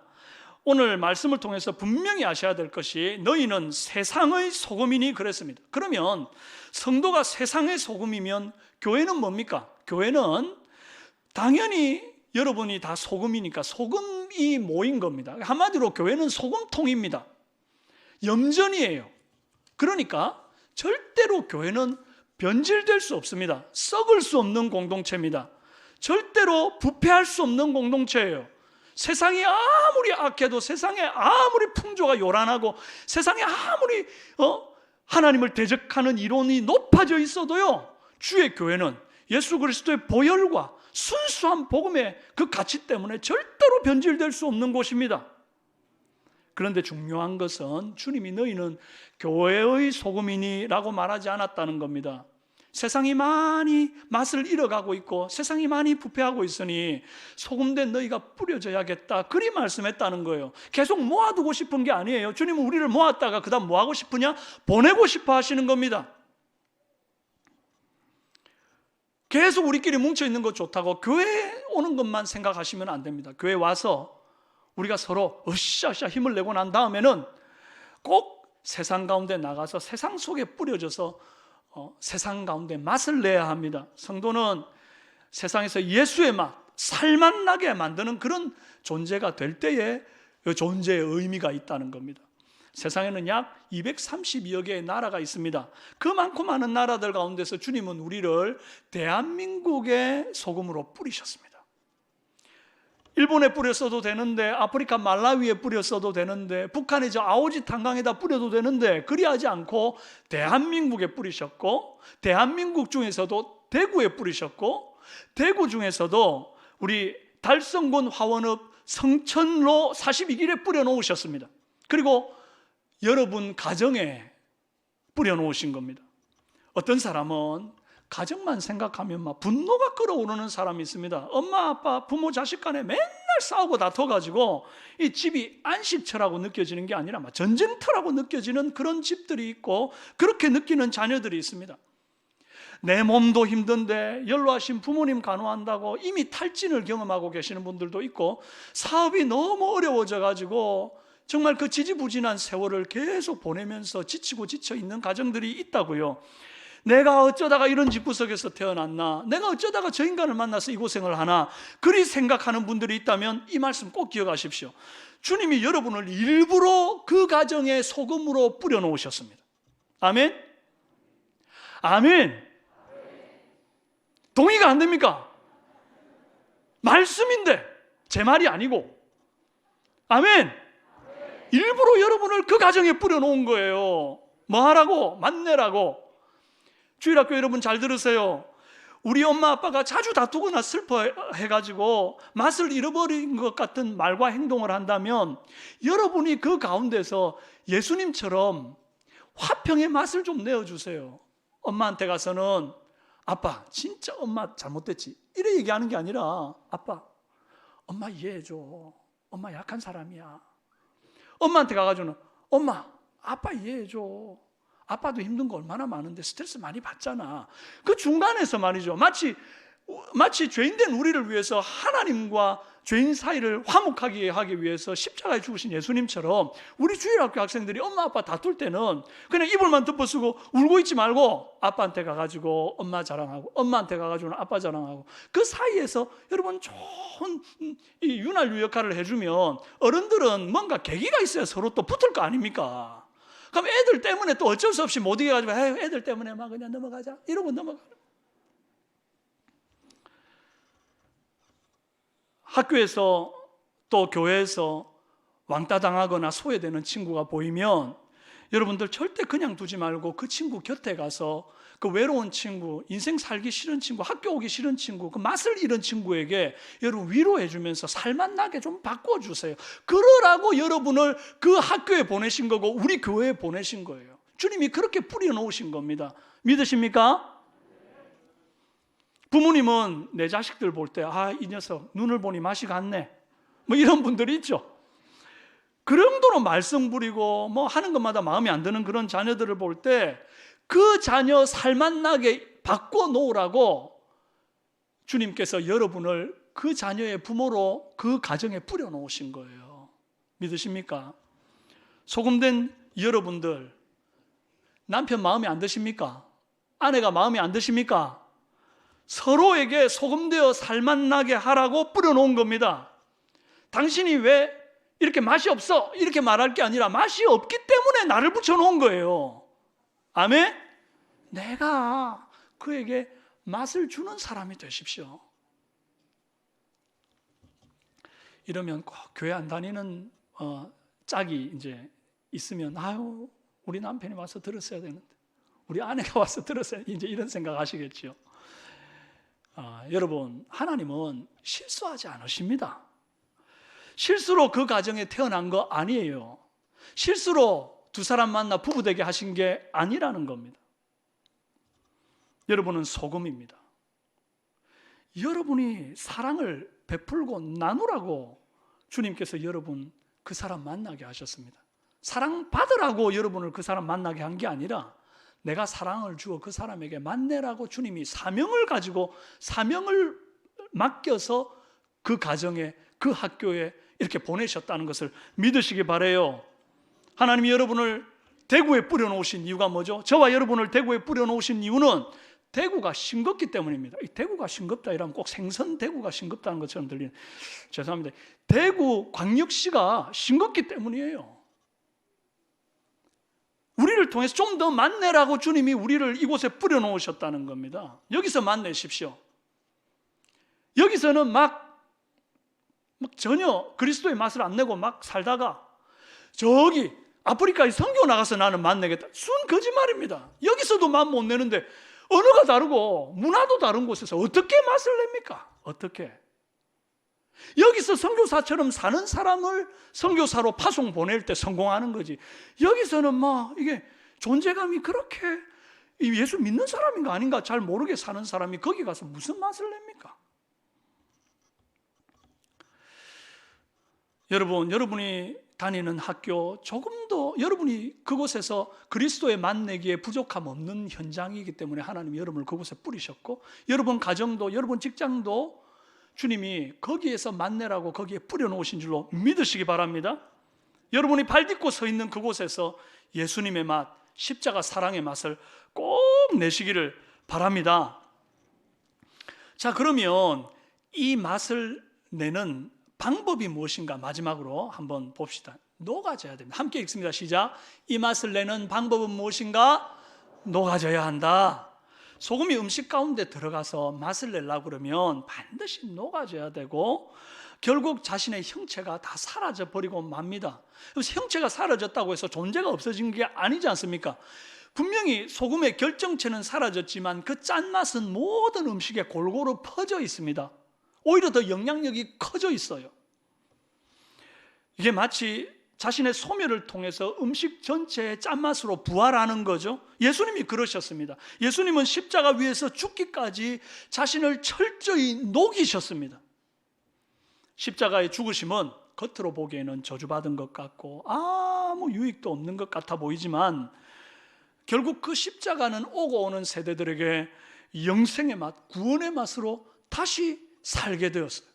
오늘 말씀을 통해서 분명히 아셔야 될 것이, 너희는 세상의 소금이니 그랬습니다. 그러면 성도가 세상의 소금이면 교회는 뭡니까? 교회는 당연히 여러분이 다 소금이니까 소금이 모인 겁니다. 한마디로 교회는 소금통입니다. 염전이에요. 그러니까 절대로 교회는 변질될 수 없습니다. 썩을 수 없는 공동체입니다. 절대로 부패할 수 없는 공동체예요. 세상이 아무리 악해도, 세상에 아무리 풍조가 요란하고, 세상에 아무리 하나님을 대적하는 이론이 높아져 있어도요, 주의 교회는 예수 그리스도의 보혈과 순수한 복음의 그 가치 때문에 절대로 변질될 수 없는 곳입니다. 그런데 중요한 것은 주님이 너희는 교회의 소금이니라고 말하지 않았다는 겁니다. 세상이 많이 맛을 잃어가고 있고 세상이 많이 부패하고 있으니 소금된 너희가 뿌려져야겠다, 그리 말씀했다는 거예요. 계속 모아두고 싶은 게 아니에요. 주님은 우리를 모았다가 그 다음 뭐 하고 싶으냐? 보내고 싶어 하시는 겁니다. 계속 우리끼리 뭉쳐있는 것 좋다고 교회에 오는 것만 생각하시면 안 됩니다. 교회 와서 우리가 서로 으쌰으쌰 힘을 내고 난 다음에는 꼭 세상 가운데 나가서 세상 속에 뿌려져서 세상 가운데 맛을 내야 합니다. 성도는 세상에서 예수의 맛, 살맛 나게 만드는 그런 존재가 될 때에 그 존재의 의미가 있다는 겁니다. 세상에는 약 232여 개의 나라가 있습니다. 그 많고 많은 나라들 가운데서 주님은 우리를 대한민국의 소금으로 뿌리셨습니다. 일본에 뿌렸어도 되는데, 아프리카 말라위에 뿌렸어도 되는데, 북한의 저 아오지 탄강에다 뿌려도 되는데, 그리하지 않고 대한민국에 뿌리셨고, 대한민국 중에서도 대구에 뿌리셨고, 대구 중에서도 우리 달성군 화원읍 성천로 42길에 뿌려놓으셨습니다. 그리고 여러분 가정에 뿌려놓으신 겁니다. 어떤 사람은 가정만 생각하면 막 분노가 끓어오르는 사람이 있습니다. 엄마, 아빠, 부모, 자식 간에 맨날 싸우고 다퉈가지고 이 집이 안식처라고 느껴지는 게 아니라 막 전쟁터라고 느껴지는 그런 집들이 있고, 그렇게 느끼는 자녀들이 있습니다. 내 몸도 힘든데 연로하신 부모님 간호한다고 이미 탈진을 경험하고 계시는 분들도 있고, 사업이 너무 어려워져가지고 정말 그 지지부진한 세월을 계속 보내면서 지치고 지쳐 있는 가정들이 있다고요. 내가 어쩌다가 이런 집구석에서 태어났나, 내가 어쩌다가 저 인간을 만나서 이 고생을 하나, 그리 생각하는 분들이 있다면 이 말씀 꼭 기억하십시오. 주님이 여러분을 일부러 그 가정에 소금으로 뿌려놓으셨습니다. 아멘? 아멘? 동의가 안 됩니까? 말씀인데 제 말이 아니고. 아멘? 일부러 여러분을 그 가정에 뿌려놓은 거예요. 뭐 하라고? 맛내라고. 주일학교 여러분 잘 들으세요. 우리 엄마 아빠가 자주 다투거나 슬퍼해가지고 맛을 잃어버린 것 같은 말과 행동을 한다면, 여러분이 그 가운데서 예수님처럼 화평의 맛을 좀 내어주세요. 엄마한테 가서는 아빠 진짜 엄마 잘못됐지, 이래 얘기하는 게 아니라, 아빠 엄마 이해해줘, 엄마 약한 사람이야. 엄마한테 가가지고는 엄마 아빠 이해해줘, 아빠도 힘든 거 얼마나 많은데 스트레스 많이 받잖아. 그 중간에서 말이죠, 마치 죄인된 우리를 위해서 하나님과 죄인 사이를 화목하게 하기 위해서 십자가에 죽으신 예수님처럼 우리 주일학교 학생들이 엄마 아빠 다툴 때는 그냥 이불만 덮어쓰고 울고 있지 말고 아빠한테 가가지고 엄마 자랑하고, 엄마한테 가가지고는 아빠 자랑하고, 그 사이에서 여러분 좋은 이 윤활유 역할을 해주면 어른들은 뭔가 계기가 있어야 서로 또 붙을 거 아닙니까? 그럼 애들 때문에 또 어쩔 수 없이 못 이겨가지고 애들 때문에 막 그냥 넘어가자 이러고 넘어가요. 학교에서 또 교회에서 왕따 당하거나 소외되는 친구가 보이면 여러분들 절대 그냥 두지 말고 그 친구 곁에 가서 그 외로운 친구, 인생 살기 싫은 친구, 학교 오기 싫은 친구, 그 맛을 잃은 친구에게 여러분 위로해 주면서 살맛나게 좀 바꿔주세요. 그러라고 여러분을 그 학교에 보내신 거고 우리 교회에 보내신 거예요. 주님이 그렇게 뿌려놓으신 겁니다. 믿으십니까? 부모님은 내 자식들 볼 때 이 녀석 눈을 보니 맛이 갔네, 뭐 이런 분들이 있죠. 그 정도로 말썽 부리고 뭐 하는 것마다 마음에 안 드는 그런 자녀들을 볼 때 그 자녀 살맛나게 바꿔놓으라고 주님께서 여러분을 그 자녀의 부모로 그 가정에 뿌려놓으신 거예요. 믿으십니까? 소금된 여러분들, 남편 마음에 안 드십니까? 아내가 마음에 안 드십니까? 서로에게 소금되어 살맛나게 하라고 뿌려놓은 겁니다. 당신이 왜 이렇게 맛이 없어? 이렇게 말할 게 아니라 맛이 없기 때문에 나를 붙여놓은 거예요. 아멘? 내가 그에게 맛을 주는 사람이 되십시오. 이러면 꼭 교회 안 다니는 짝이 이제 있으면 우리 남편이 와서 들었어야 되는데, 우리 아내가 와서 들었어야 이제 이런 생각 하시겠죠. 여러분, 하나님은 실수하지 않으십니다. 실수로 그 가정에 태어난 거 아니에요. 실수로 두 사람 만나 부부되게 하신 게 아니라는 겁니다. 여러분은 소금입니다. 여러분이 사랑을 베풀고 나누라고 주님께서 여러분 그 사람 만나게 하셨습니다. 사랑 받으라고 여러분을 그 사람 만나게 한 게 아니라 내가 사랑을 주어 그 사람에게 만내라고 주님이 사명을 가지고 사명을 맡겨서 그 가정에 그 학교에 이렇게 보내셨다는 것을 믿으시기 바라요. 하나님이 여러분을 대구에 뿌려놓으신 이유가 뭐죠? 저와 여러분을 대구에 뿌려놓으신 이유는 대구가 싱겁기 때문입니다. 이 대구가 싱겁다 이러면 꼭 생선 대구가 싱겁다는 것처럼 들리는, 죄송합니다. 대구 광역시가 싱겁기 때문이에요. 우리를 통해서 좀 더 만내라고 주님이 우리를 이곳에 뿌려놓으셨다는 겁니다. 여기서 만내십시오. 여기서는 막 전혀 그리스도의 맛을 안 내고 막 살다가 저기 아프리카에 선교 나가서 나는 맛내겠다, 순 거짓말입니다. 여기서도 맛 못 내는데 언어가 다르고 문화도 다른 곳에서 어떻게 맛을 냅니까? 어떻게? 여기서 선교사처럼 사는 사람을 선교사로 파송 보낼 때 성공하는 거지, 여기서는 막 이게 존재감이 그렇게 예수 믿는 사람인가 아닌가 잘 모르게 사는 사람이 거기 가서 무슨 맛을 냅니까? 여러분이 다니는 학교 조금도 여러분이 그곳에서 그리스도의 맛내기에 부족함 없는 현장이기 때문에 하나님이 여러분을 그곳에 뿌리셨고, 여러분 가정도 여러분 직장도 주님이 거기에서 맛내라고 거기에 뿌려놓으신 줄로 믿으시기 바랍니다. 여러분이 발 딛고 서 있는 그곳에서 예수님의 맛, 십자가 사랑의 맛을 꼭 내시기를 바랍니다. 자, 그러면 이 맛을 내는 방법이 무엇인가 마지막으로 한번 봅시다. 녹아져야 됩니다. 함께 읽습니다. 시작. 이 맛을 내는 방법은 무엇인가? 녹아져야 한다. 소금이 음식 가운데 들어가서 맛을 내려고 그러면 반드시 녹아져야 되고 결국 자신의 형체가 다 사라져 버리고 맙니다. 그래서 형체가 사라졌다고 해서 존재가 없어진 게 아니지 않습니까? 분명히 소금의 결정체는 사라졌지만 그 짠맛은 모든 음식에 골고루 퍼져 있습니다. 오히려 더 영향력이 커져 있어요. 이게 마치 자신의 소멸을 통해서 음식 전체의 짠맛으로 부활하는 거죠. 예수님이 그러셨습니다. 예수님은 십자가 위에서 죽기까지 자신을 철저히 녹이셨습니다. 십자가의 죽으심은 겉으로 보기에는 저주받은 것 같고 아무 유익도 없는 것 같아 보이지만 결국 그 십자가는 오고 오는 세대들에게 영생의 맛, 구원의 맛으로 다시 살게 되었어요.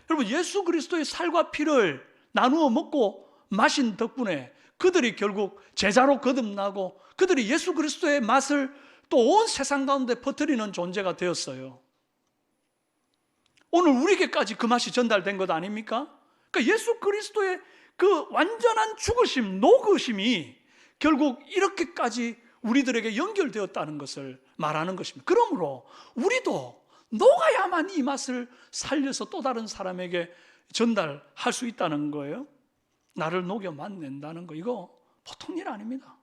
여러분, 예수 그리스도의 살과 피를 나누어 먹고 마신 덕분에 그들이 결국 제자로 거듭나고 그들이 예수 그리스도의 맛을 또 온 세상 가운데 퍼뜨리는 존재가 되었어요. 오늘 우리에게까지 그 맛이 전달된 것 아닙니까? 그러니까 예수 그리스도의 그 완전한 죽으심, 녹으심이 결국 이렇게까지 우리들에게 연결되었다는 것을 말하는 것입니다. 그러므로 우리도 녹아야만 이 맛을 살려서 또 다른 사람에게 전달할 수 있다는 거예요. 나를 녹여만 낸다는 거, 이거 보통 일 아닙니다.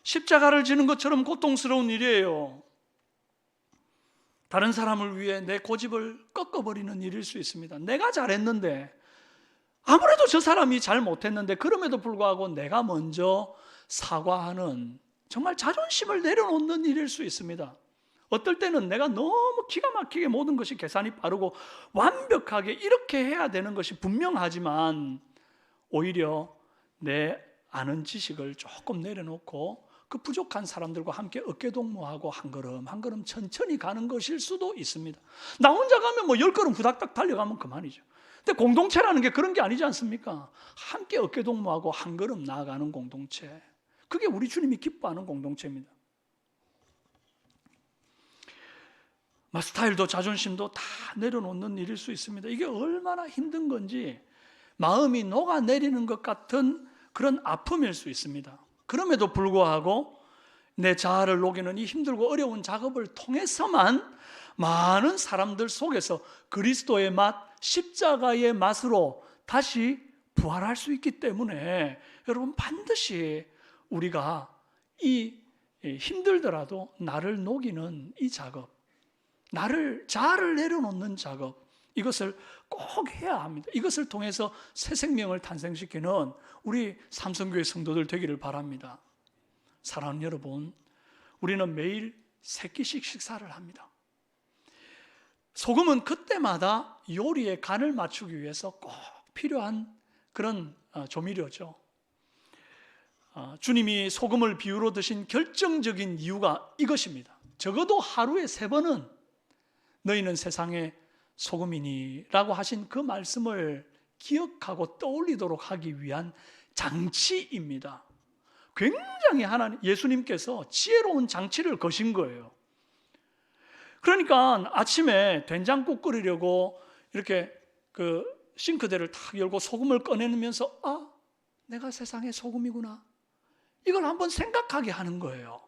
십자가를 지는 것처럼 고통스러운 일이에요. 다른 사람을 위해 내 고집을 꺾어버리는 일일 수 있습니다. 내가 잘했는데, 아무래도 저 사람이 잘 못했는데 그럼에도 불구하고 내가 먼저 사과하는, 정말 자존심을 내려놓는 일일 수 있습니다. 어떨 때는 내가 너무 기가 막히게 모든 것이 계산이 빠르고 완벽하게 이렇게 해야 되는 것이 분명하지만 오히려 내 아는 지식을 조금 내려놓고 그 부족한 사람들과 함께 어깨동무하고 한 걸음 한 걸음 천천히 가는 것일 수도 있습니다. 나 혼자 가면 뭐 10걸음 후닥닥 달려가면 그만이죠. 근데 공동체라는 게 그런 게 아니지 않습니까? 함께 어깨동무하고 한 걸음 나아가는 공동체, 그게 우리 주님이 기뻐하는 공동체입니다. 스타일도 자존심도 다 내려놓는 일일 수 있습니다. 이게 얼마나 힘든 건지 마음이 녹아내리는 것 같은 그런 아픔일 수 있습니다. 그럼에도 불구하고 내 자아를 녹이는 이 힘들고 어려운 작업을 통해서만 많은 사람들 속에서 그리스도의 맛, 십자가의 맛으로 다시 부활할 수 있기 때문에 여러분, 반드시 우리가 이 힘들더라도 나를 녹이는 이 작업, 자아를 내려놓는 작업, 이것을 꼭 해야 합니다. 이것을 통해서 새 생명을 탄생시키는 우리 삼성교회 성도들 되기를 바랍니다. 사랑하는 여러분, 우리는 매일 3끼씩 식사를 합니다. 소금은 그때마다 요리의 간을 맞추기 위해서 꼭 필요한 그런 조미료죠. 주님이 소금을 비유로 드신 결정적인 이유가 이것입니다. 적어도 하루에 3번은 너희는 세상의 소금이니 라고 하신 그 말씀을 기억하고 떠올리도록 하기 위한 장치입니다. 굉장히 예수님께서 지혜로운 장치를 거신 거예요. 그러니까 아침에 된장국 끓이려고 이렇게 그 싱크대를 탁 열고 소금을 꺼내면서 내가 세상의 소금이구나, 이걸 한번 생각하게 하는 거예요.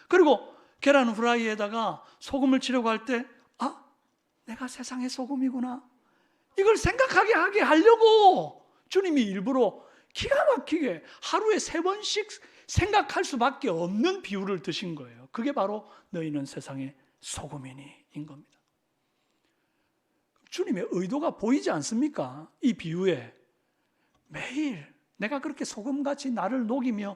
그리고 계란 후라이에다가 소금을 치려고 할 때 내가 세상의 소금이구나, 이걸 생각하게 하려고 주님이 일부러 기가 막히게 하루에 3번씩 생각할 수밖에 없는 비유를 드신 거예요. 그게 바로 너희는 세상의 소금이니인 겁니다. 주님의 의도가 보이지 않습니까? 이 비유에 매일 내가 그렇게 소금같이 나를 녹이며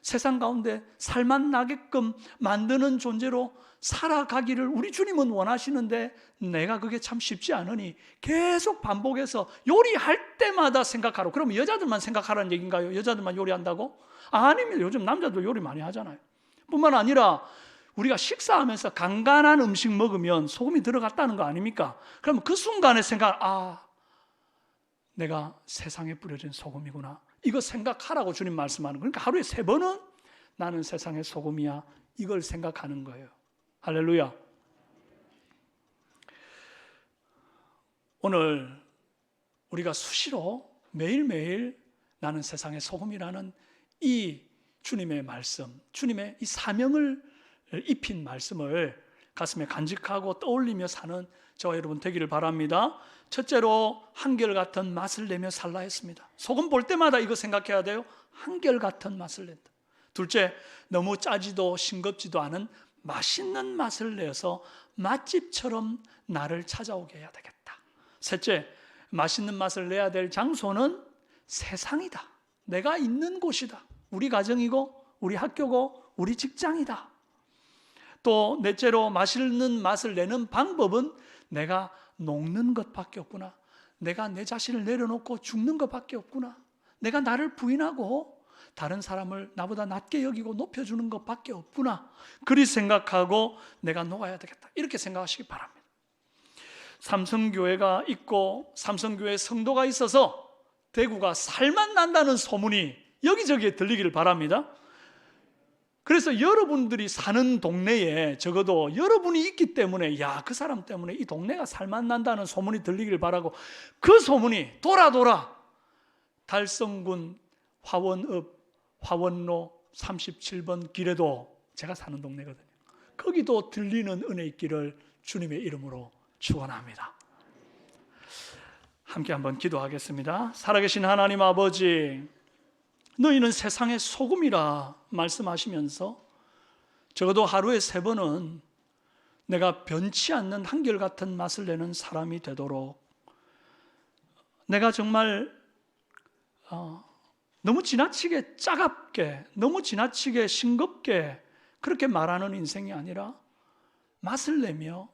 세상 가운데 살맛 나게끔 만드는 존재로 살아가기를 우리 주님은 원하시는데, 내가 그게 참 쉽지 않으니 계속 반복해서 요리할 때마다 생각하라고. 그러면 여자들만 생각하라는 얘기인가요? 여자들만 요리한다고? 아닙니다. 요즘 남자도 요리 많이 하잖아요. 뿐만 아니라 우리가 식사하면서 간간한 음식 먹으면 소금이 들어갔다는 거 아닙니까? 그러면 그 순간에 내가 세상에 뿌려진 소금이구나, 이거 생각하라고 주님 말씀하는 거예요. 그러니까 하루에 3번은 나는 세상의 소금이야, 이걸 생각하는 거예요. 할렐루야. 오늘 우리가 수시로 매일매일 나는 세상의 소금이라는 이 주님의 말씀, 주님의 이 사명을 입힌 말씀을 가슴에 간직하고 떠올리며 사는 저와 여러분 되기를 바랍니다. 첫째로, 한결같은 맛을 내며 살라 했습니다. 소금 볼 때마다 이거 생각해야 돼요. 한결같은 맛을 낸다. 둘째, 너무 짜지도 싱겁지도 않은 맛있는 맛을 내서 맛집처럼 나를 찾아오게 해야 되겠다. 셋째, 맛있는 맛을 내야 될 장소는 세상이다. 내가 있는 곳이다. 우리 가정이고 우리 학교고 우리 직장이다. 또 넷째로, 맛있는 맛을 내는 방법은 내가 녹는 것밖에 없구나. 내가 내 자신을 내려놓고 죽는 것밖에 없구나. 내가 나를 부인하고 다른 사람을 나보다 낮게 여기고 높여주는 것밖에 없구나. 그리 생각하고 내가 녹아야 되겠다, 이렇게 생각하시기 바랍니다. 삼성교회가 있고 삼성교회 성도가 있어서 대구가 살맛 난다는 소문이 여기저기에 들리기를 바랍니다. 그래서 여러분들이 사는 동네에 적어도 여러분이 있기 때문에 그 사람 때문에 이 동네가 살맛 난다는 소문이 들리기를 바라고, 그 소문이 돌아 달성군 화원읍 화원로 37번 길에도, 제가 사는 동네거든요, 거기도 들리는 은혜 있기를 주님의 이름으로 축원합니다. 함께 한번 기도하겠습니다. 살아계신 하나님 아버지, 너희는 세상의 소금이라 말씀하시면서 적어도 하루에 3번은 내가 변치 않는 한결같은 맛을 내는 사람이 되도록, 내가 정말 너무 지나치게 짜갑게, 너무 지나치게 싱겁게 그렇게 말하는 인생이 아니라 맛을 내며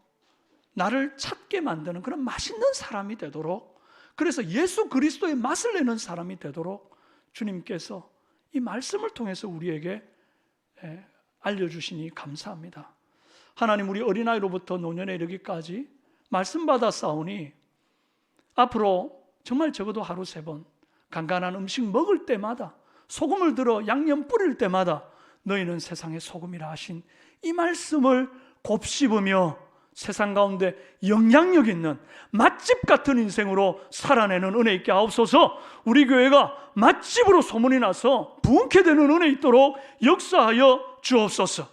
나를 찾게 만드는 그런 맛있는 사람이 되도록, 그래서 예수 그리스도의 맛을 내는 사람이 되도록 주님께서 이 말씀을 통해서 우리에게 알려주시니 감사합니다. 하나님, 우리 어린아이로부터 노년에 이르기까지 말씀 받아 싸우니 앞으로 정말 적어도 하루 3번 간간한 음식 먹을 때마다, 소금을 들어 양념 뿌릴 때마다 너희는 세상의 소금이라 하신 이 말씀을 곱씹으며 세상 가운데 영향력 있는 맛집 같은 인생으로 살아내는 은혜 있게 하옵소서. 우리 교회가 맛집으로 소문이 나서 부흥케 되는 은혜 있도록 역사하여 주옵소서.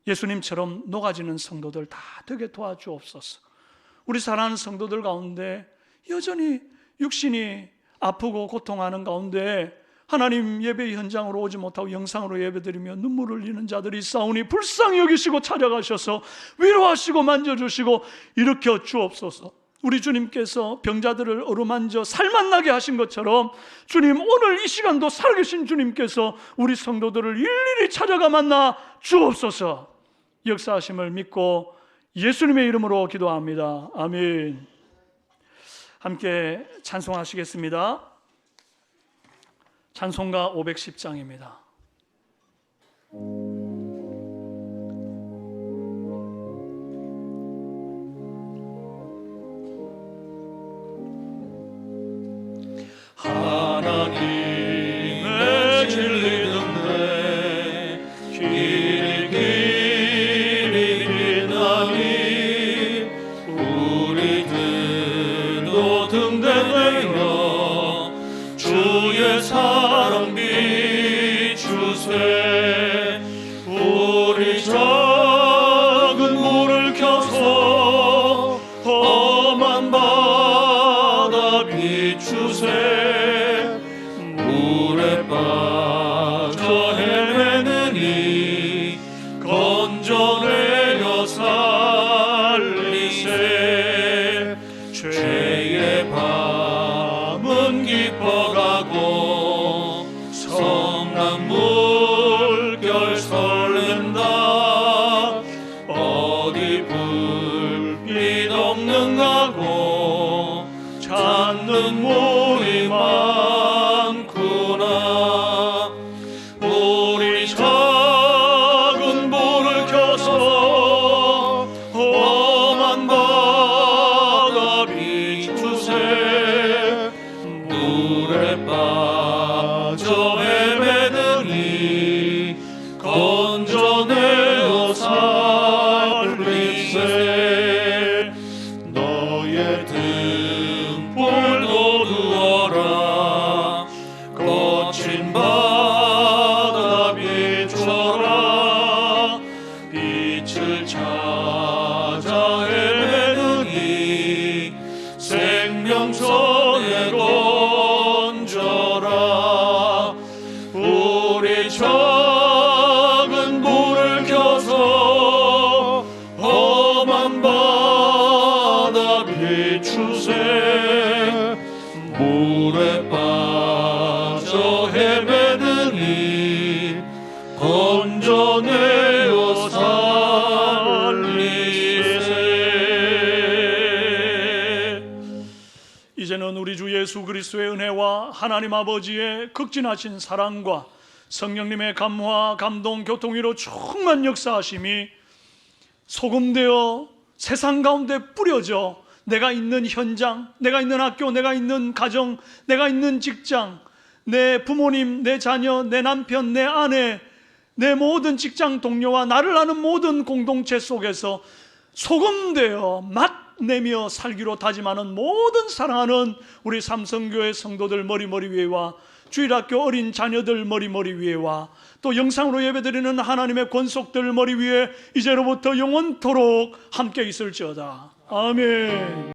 예수님처럼 녹아지는 성도들 다 되게 도와주옵소서. 우리 사랑하는 성도들 가운데 여전히 육신이 아프고 고통하는 가운데 하나님 예배 현장으로 오지 못하고 영상으로 예배드리며 눈물을 흘리는 자들이 있사오니 불쌍히 여기시고 찾아가셔서 위로하시고 만져주시고 일으켜 주옵소서. 우리 주님께서 병자들을 어루만져 살만나게 하신 것처럼 주님, 오늘 이 시간도 살아계신 주님께서 우리 성도들을 일일이 찾아가 만나 주옵소서. 역사하심을 믿고 예수님의 이름으로 기도합니다. 아멘. 함께 찬송하시겠습니다. 찬송가 510장입니다. 하나님의 진리던데 길이 빛나니 우리들도 등대되어 주의 사랑 비추세. 우리 작은 물을 켜서 험한 바다 비추세. 물에 빠져 헤매느니 건져내려 살리세. 죄의 밤은 깊어가고 성난 물결 설렌다. 어디 불빛 없는가고 찾는 물이 많구나. 우리 작은 불을 켜서 험한 바다 비추세. 물에 빠져 헤매느니 건져내어 살리세. 너의 등불도 두어라. 거친 바다 비춰라. 빛을 찾아 헤매느니 생명선에 건져라. 우리 작은 불을 켜서 험한 바다 비추세. 물에 빠져 헤매느니 건져내어 살리세. 이제는 우리 주 예수 그리스도의 은혜와 하나님 아버지의 극진하신 사랑과 성령님의 감화, 감동, 교통위로 충만 역사하심이 소금되어 세상 가운데 뿌려져 내가 있는 현장, 내가 있는 학교, 내가 있는 가정, 내가 있는 직장, 내 부모님, 내 자녀, 내 남편, 내 아내, 내 모든 직장 동료와 나를 아는 모든 공동체 속에서 소금되어 내며 살기로 다짐하는 모든 사랑하는 우리 삼성교회 성도들 머리머리 위에와 주일학교 어린 자녀들 머리머리 위에와 또 영상으로 예배드리는 하나님의 권속들 머리 위에 이제로부터 영원토록 함께 있을지어다. 아멘.